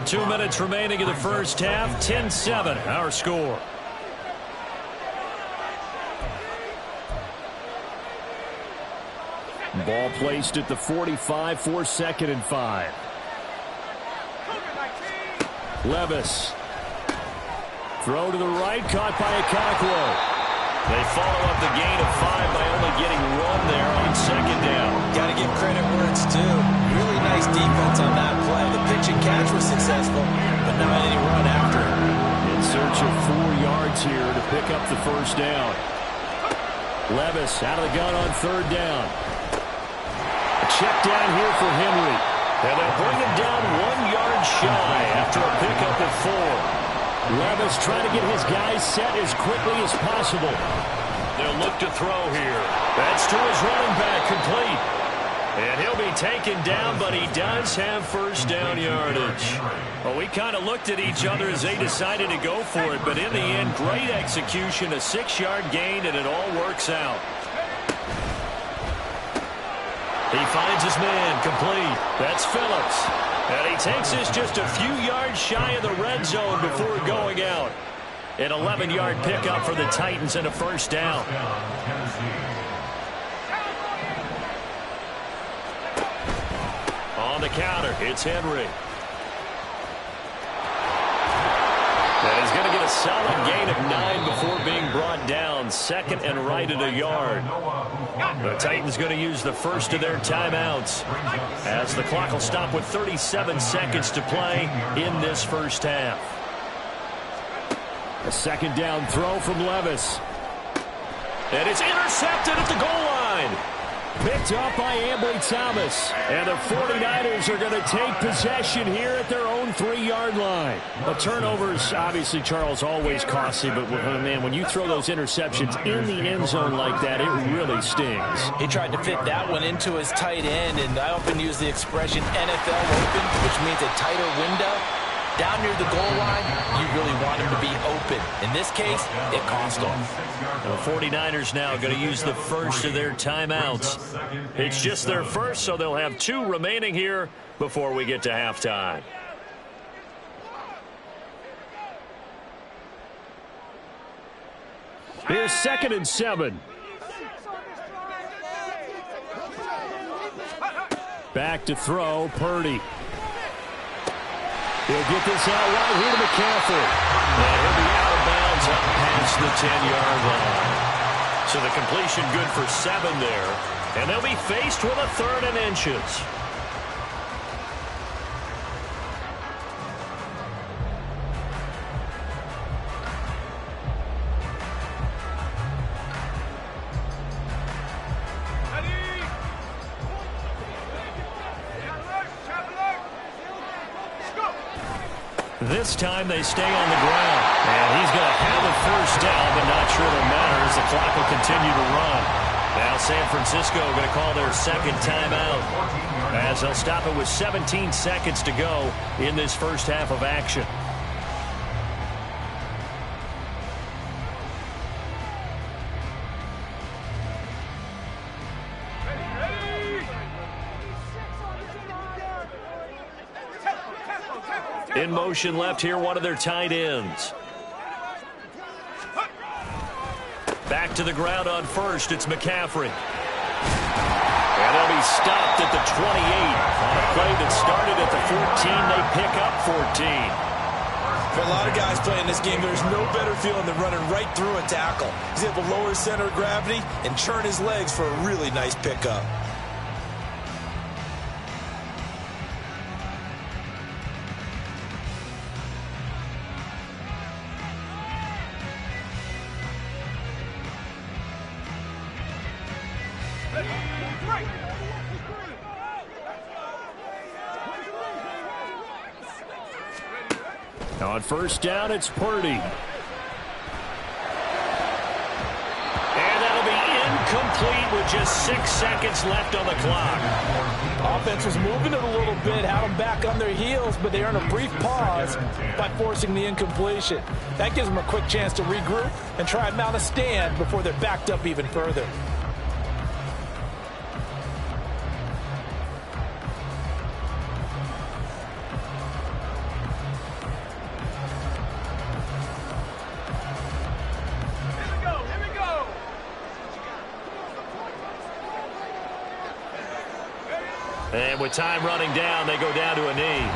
2 minutes remaining in the first half. 10-7, our score. Ball placed at the 45 for 2nd and 5. Levis. Throw to the right, caught by Okakwo. They follow up the gain of 5 by only getting 1 there on 2nd down. Got to give credit where it's due. Really nice defense on that play. The pitch and catch was successful, but not any run after it. In search of 4 yards here to pick up the 1st down. Levis out of the gun on 3rd down. A check down here for Henry. And they'll bring him down 1 yard shy after a pickup of 4. Levis trying to get his guys set as quickly as possible. They'll look to throw here. That's to his running back, complete. And he'll be taken down, but he does have 1st down yardage. Well, we kind of looked at each other as they decided to go for it, but in the end, great execution, a 6-yard gain, and it all works out. He finds his man, complete. That's Phillips. And he takes this just a few yards shy of the red zone before going out. An 11-yard pickup for the Titans and a 1st down. On the counter, it's Henry. And he's going to get a solid gain of 9 before being brought down. 2nd and right at a yard. The Titans going to use the first of their timeouts as the clock will stop with 37 seconds to play in this first half. A 2nd down throw from Levis. And it's intercepted at the goal line. Picked up by Ambly Thomas. And the 49ers are going to take possession here at their own 3-yard line. The turnovers, obviously, Charles, always costly. But, man, when you throw those interceptions in the end zone like that, it really stings. He tried to fit that one into his tight end, and I often use the expression NFL open, which means a tighter window. Down near the goal line, you really want him to be open. In this case, it cost him. The 49ers now going to use the first of their timeouts. It's just their first, so they'll have 2 remaining here before we get to halftime. Here's 2nd and 7. Back to throw, Purdy. He'll get this out right here to McCaffrey. And he'll be out of bounds up past the 10-yard line. So the completion good for 7 there. And they'll be faced with a 3rd and inches. This time they stay on the ground. And he's going to have a 1st down, but not sure it'll matter as the clock will continue to run. Now San Francisco going to call their 2nd timeout as they'll stop it with 17 seconds to go in this first half of action. In motion left here, one of their tight ends. Back to the ground on first, it's McCaffrey. And they'll be stopped at the 28. On a play that started at the 14, they pick up 14. For a lot of guys playing this game, there's no better feeling than running right through a tackle. He's able to lower his center of gravity and churn his legs for a really nice pickup. On first down, it's Purdy. And that'll be incomplete with just 6 seconds left on the clock. Offense was moving it a little bit, had them back on their heels, but they earned a brief pause by forcing the incompletion. That gives them a quick chance to regroup and try and mount a stand before they're backed up even further. And with time running down, they go down to a knee.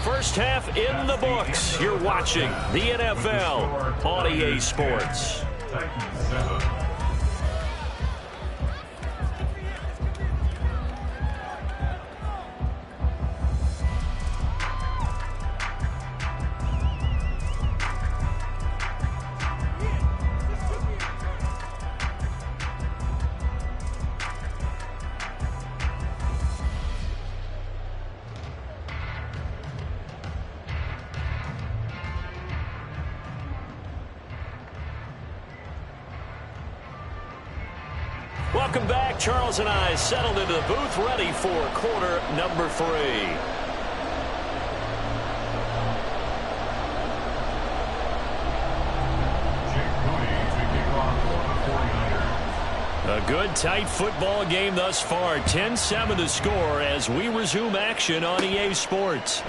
First half in the books. You're watching the NFL on EA Sports. Welcome back. Charles and I settled into the booth, ready for quarter number 3. A good, tight football game thus far. 10-7 to score as we resume action on EA Sports.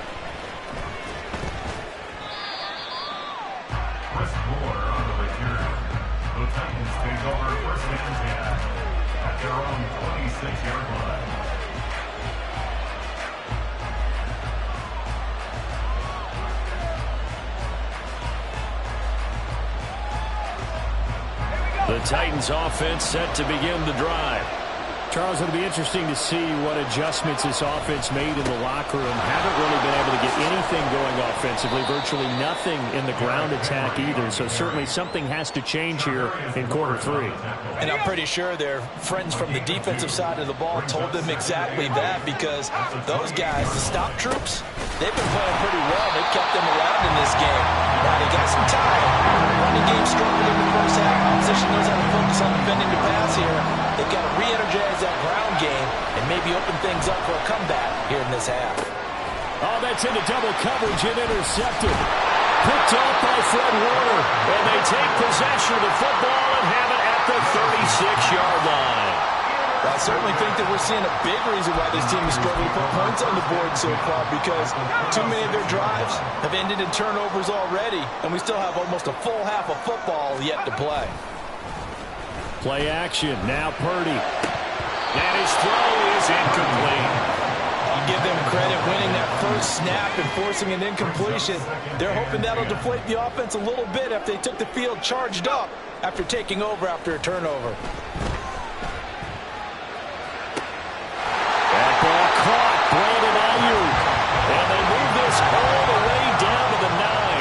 Their own 26-yard line. The Titans offense set to begin the drive. Charles, it'll be interesting to see what adjustments this offense made in the locker room. Haven't really been able to get anything going offensively. Virtually nothing in the ground attack either. So certainly something has to change here in quarter 3. And I'm pretty sure their friends from the defensive side of the ball told them exactly that, because those guys, the stop troops, they've been playing pretty well. They've kept them around in this game. Now they got some time. Running game struggled in the first half. Opposition knows how to focus on defending the pass here. They've got to re-energize that ground game and maybe open things up for a comeback here in this half. Oh, that's into double coverage and intercepted. Picked off by Fred Warner. And they take possession of the football and have it at the 36-yard line. Well, I certainly think that we're seeing a big reason why this team is struggling to put points on the board so far, because too many of their drives have ended in turnovers already, and we still have almost a full half of football yet to play. Play action. Now Purdy. And his throw is incomplete. You give them credit winning that first snap and forcing an incompletion. They're hoping that'll deflate the offense a little bit after they took the field charged up after taking over after a turnover. That ball caught. Brandon Ayuk. And they move this all the way down to the 9.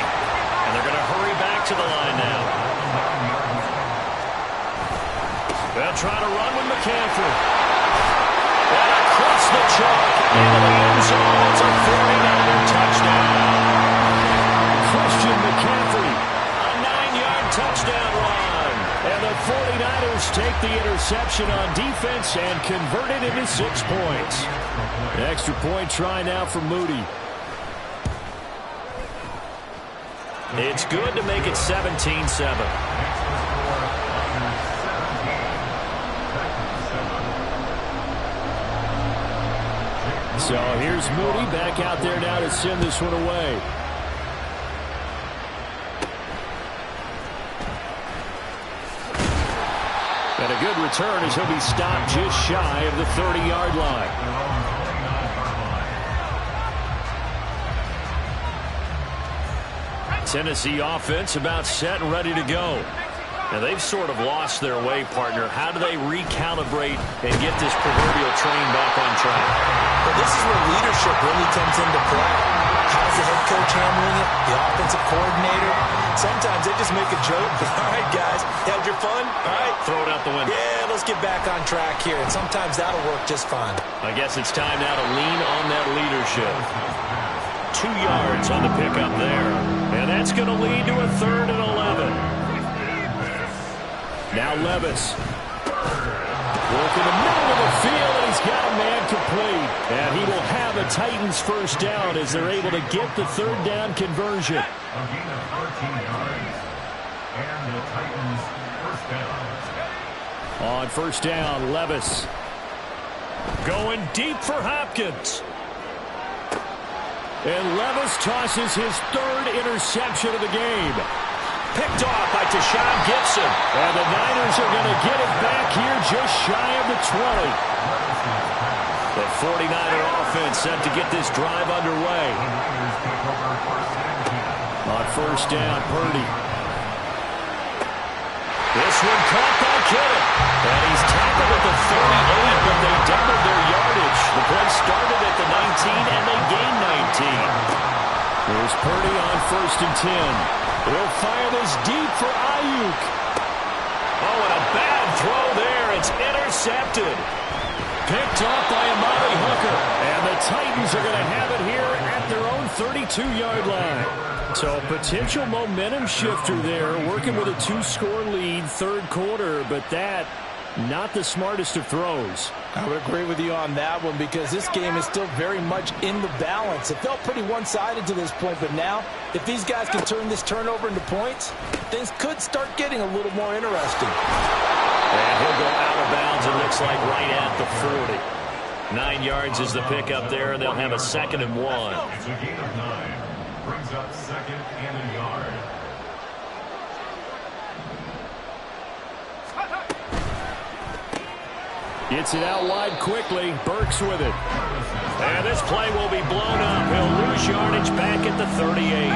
And they're going to hurry back to the line now. They'll try to run with McCaffrey. And across the chalk into the end zone. It's a 49er touchdown. Christian McCaffrey. A 9-yard touchdown run. And the 49ers take the interception on defense and convert it into 6 points. Extra point try now for Moody. It's good to make it 17-7. So here's Moody back out there now to send this one away. And a good return as he'll be stopped just shy of the 30-yard line. Tennessee offense about set and ready to go. Now, they've sort of lost their way, partner. How do they recalibrate and get this proverbial train back on track? Well, this is where leadership really comes into play. How's the head coach handling it? The offensive coordinator? Sometimes they just make a joke. All right, guys, had your fun? All right. Throw it out the window. Yeah, let's get back on track here. And sometimes that'll work just fine. I guess it's time now to lean on that leadership. 2 yards on the pickup there. And that's going to lead to a 3rd and 11. Now Levis. Working the middle of the field, and he's got a man complete. And he will have a Titans first down as they're able to get the 3rd down conversion. A gain of 13 yards. And the Titans first down. On first down, Levis. Going deep for Hopkins. And Levis tosses his 3rd interception of the game. Picked off by Tashawn Gibson. And the Niners are going to get it back here just shy of the 20. The 49er offense set to get this drive underway. On first down, Purdy. This one caught by Kittle. And he's tackled at the 38, but they doubled their yardage. The play started at the 19, and they gained 19. Here's Purdy on first and 10. He'll fire this deep for Ayuk. Oh, and a bad throw there. It's intercepted. Picked off by Amari Hooker. And the Titans are going to have it here at their own 32-yard line. So a potential momentum shifter there, working with a 2-score lead, 3rd quarter, but that, not the smartest of throws. I would agree with you on that one because this game is still very much in the balance. It felt pretty one-sided to this point, but now, if these guys can turn this turnover into points, things could start getting a little more interesting. And he'll go out of bounds, it looks like, right at the 40. 9 yards is the pickup there, and they'll have a 2nd and 1. It's a gain of 9. Brings up 2nd and a yard. Gets it out wide quickly. Burks with it. And this play will be blown up. He'll lose yardage back at the 38.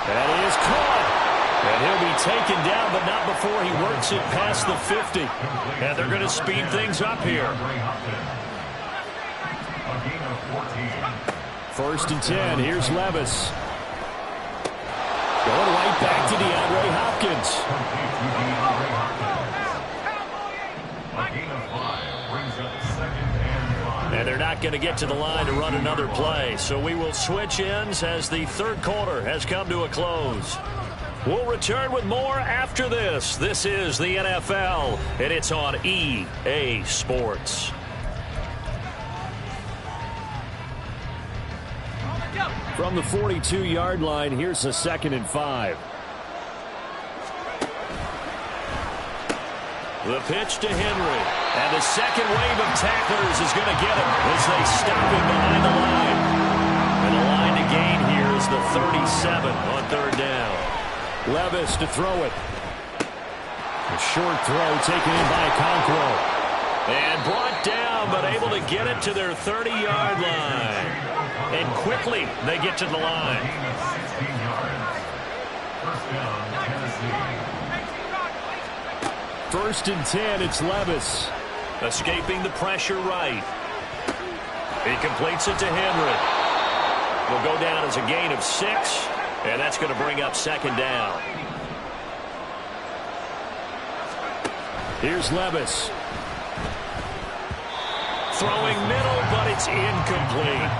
That is caught. And he'll be taken down, but not before he works it past the 50. And they're going to speed things up here. First and 10. Here's Levis. Going right back to DeAndre Hopkins. And they're not going to get to the line to run another play. So we will switch ends as the 3rd quarter has come to a close. We'll return with more after this. This is the NFL, and it's on EA Sports. From the 42-yard line, here's a 2nd and 5. The pitch to Henry. And the second wave of tacklers is going to get him as they stop him behind the line. And the line to gain here is the 37 on 3rd down. Levis to throw it. A short throw taken in by Conquo. And brought down, but able to get it to their 30-yard line. And quickly, they get to the line. First and 10, it's Levis. Escaping the pressure right. He completes it to Henry. Will go down as a gain of 6, and that's going to bring up 2nd down. Here's Levis. Throwing middle, but it's incomplete.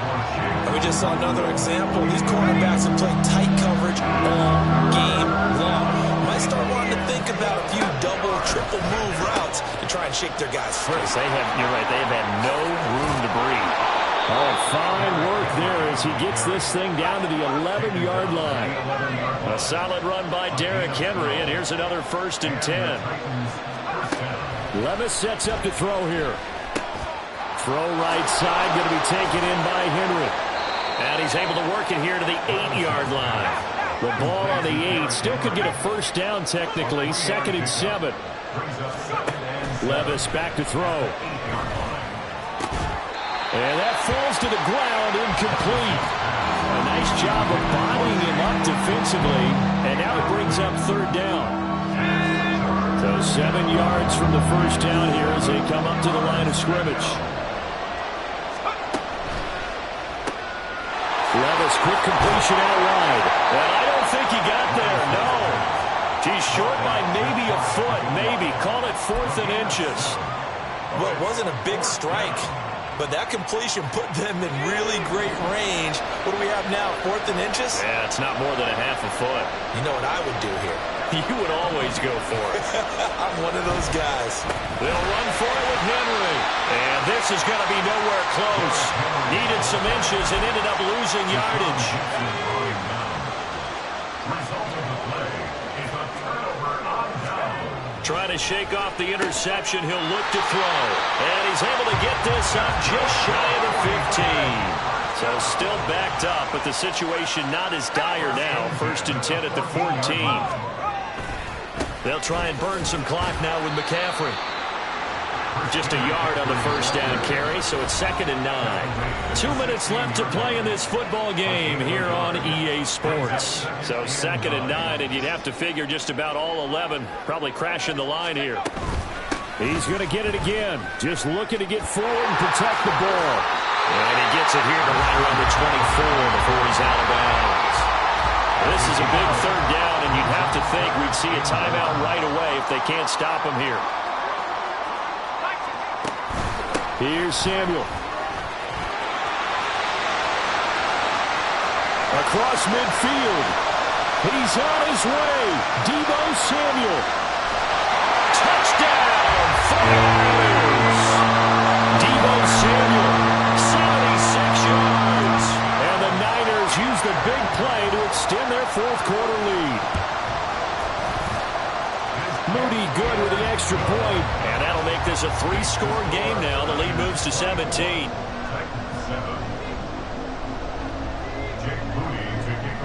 We just saw another example. These cornerbacks have played tight coverage all game long. Might start wanting to think about a few double, triple move routes to try and shake their guys free. You're right, they have had no room to breathe. Oh, fine work there as he gets this thing down to the 11-yard line. A solid run by Derrick Henry, and here's another 1st and 10. Levis sets up to throw here. Throw right side, going to be taken in by Henry. And he's able to work it here to the 8-yard line. The ball on the 8 still could get a 1st down technically. 2nd and 7. Levis back to throw. And that falls to the ground, incomplete. A nice job of bodying him up defensively. And now it brings up 3rd down. So 7 yards from the 1st down here as they come up to the line of scrimmage. Levis, quick completion out wide. And I don't think he got there, no. He's short by maybe a foot, maybe. Call it 4th and inches. Well, it wasn't a big strike, but that completion put them in really great range. What do we have now, 4th and inches? Yeah, it's not more than a half a foot. You know what I would do here? You would always go for it. I'm one of those guys. They'll run for it with Henry. And this is going to be nowhere close. Needed some inches and ended up losing yardage. Trying to shake off the interception. He'll look to throw. And he's able to get this up just shy of the 15. So still backed up, but the situation not as dire now. 1st and 10 at the 14. They'll try and burn some clock now with McCaffrey. Just a yard on the 1st down carry, so it's 2nd and 9. 2 minutes left to play in this football game here on EA Sports. So 2nd and 9, and you'd have to figure just about all 11 probably crashing the line here. He's going to get it again. Just looking to get forward and protect the ball. And he gets it here to right around the 24 before he's out of bounds. This is a big 3rd down, and you'd have to think we'd see a timeout right away if they can't stop him here. Here's Samuel. Across midfield. He's on his way. Deebo Samuel. Touchdown! Fires! Deebo Samuel, 76 yards. And the Niners use the big play to extend their 4th quarter lead. Moody good with the extra point. And that'll make this a 3-score game now. The lead moves to 17.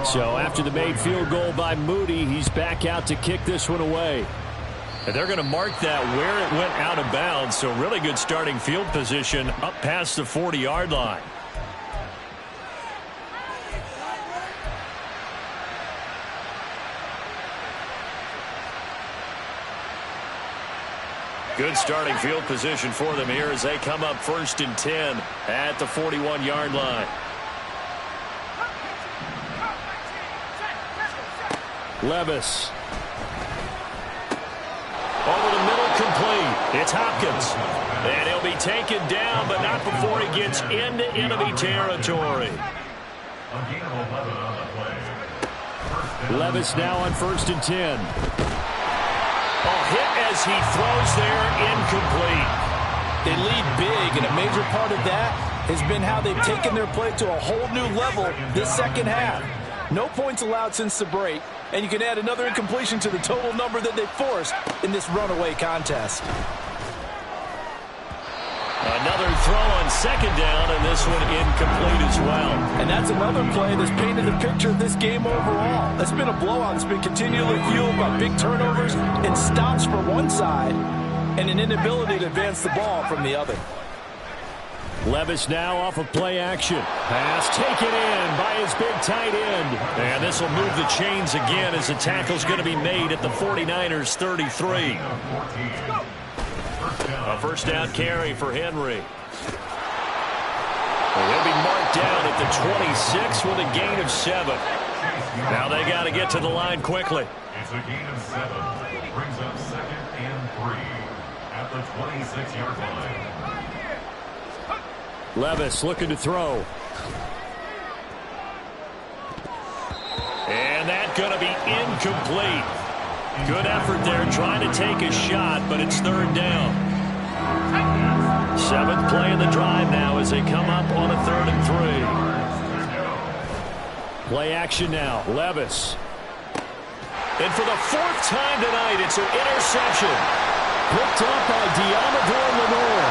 So after the made field goal by Moody, he's back out to kick this one away. And they're going to mark that where it went out of bounds. So really good starting field position up past the 40-yard line. Good starting field position for them here as they come up 1st and 10 at the 41-yard line. Levis. Over the middle, complete. It's Hopkins. And he'll be taken down, but not before he gets into enemy territory. Levis now on 1st and 10. Oh, hit as he throws there, incomplete. They lead big, and a major part of that has been how they've taken their play to a whole new level this 2nd half. No points allowed since the break, and you can add another incompletion to the total number that they forced in this runaway contest. Another throw on 2nd down, and this one incomplete as well. And that's another play that's painted the picture of this game overall. It's been a blowout that's been continually fueled by big turnovers and stops for one side and an inability to advance the ball from the other. Levis now off of play action. Pass taken in by his big tight end. And this will move the chains again as the tackle's going to be made at the 49ers 33. A 1st down carry for Henry. He'll be marked down at the 26 with a gain of 7. Now they got to get to the line quickly. It's a gain of 7. Brings up 2nd and 3 at the 26-yard line. Levis looking to throw. And that's going to be incomplete. Good effort there trying to take a shot, but it's 3rd down. Seventh play in the drive now as they come up on a 3rd and 3. Play action now. Levis. And for the 4th time tonight, it's an interception. Picked up by Diamador Lenore.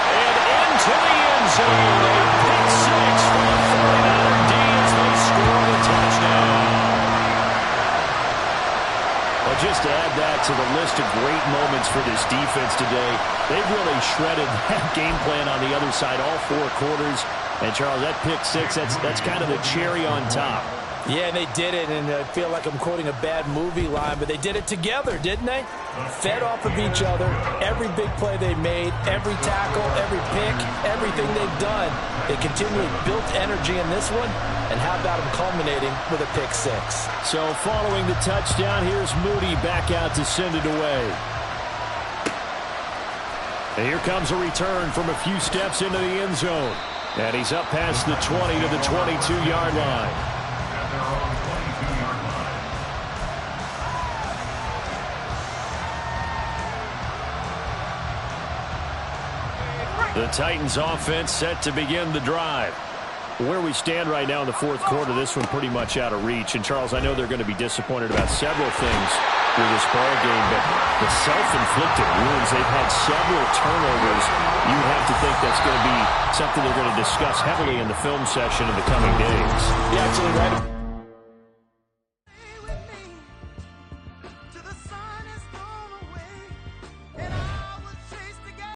And into the end zone. A pick 6 for the 49er D as they score the touchdown. Well, just to add that to the list of great moments for this defense today, they've really shredded that game plan on the other side all 4 quarters. And, Charles, that pick 6, that's kind of the cherry on top. Yeah, they did it, and I feel like I'm quoting a bad movie line, but they did it together, didn't they? Fed off of each other, every big play they made, every tackle, every pick, everything they've done. They continually built energy in this one, and how about them culminating with a pick 6? So following the touchdown, here's Moody back out to send it away. And here comes a return from a few steps into the end zone. And he's up past the 20 to the 22-yard line. The Titans offense set to begin the drive. Where we stand right now in the 4th quarter, this one pretty much out of reach. And, Charles, I know they're going to be disappointed about several things with this ball game, but the self-inflicted wounds, they've had several turnovers. You have to think that's going to be something they're going to discuss heavily in the film session in the coming days. Yeah, absolutely right.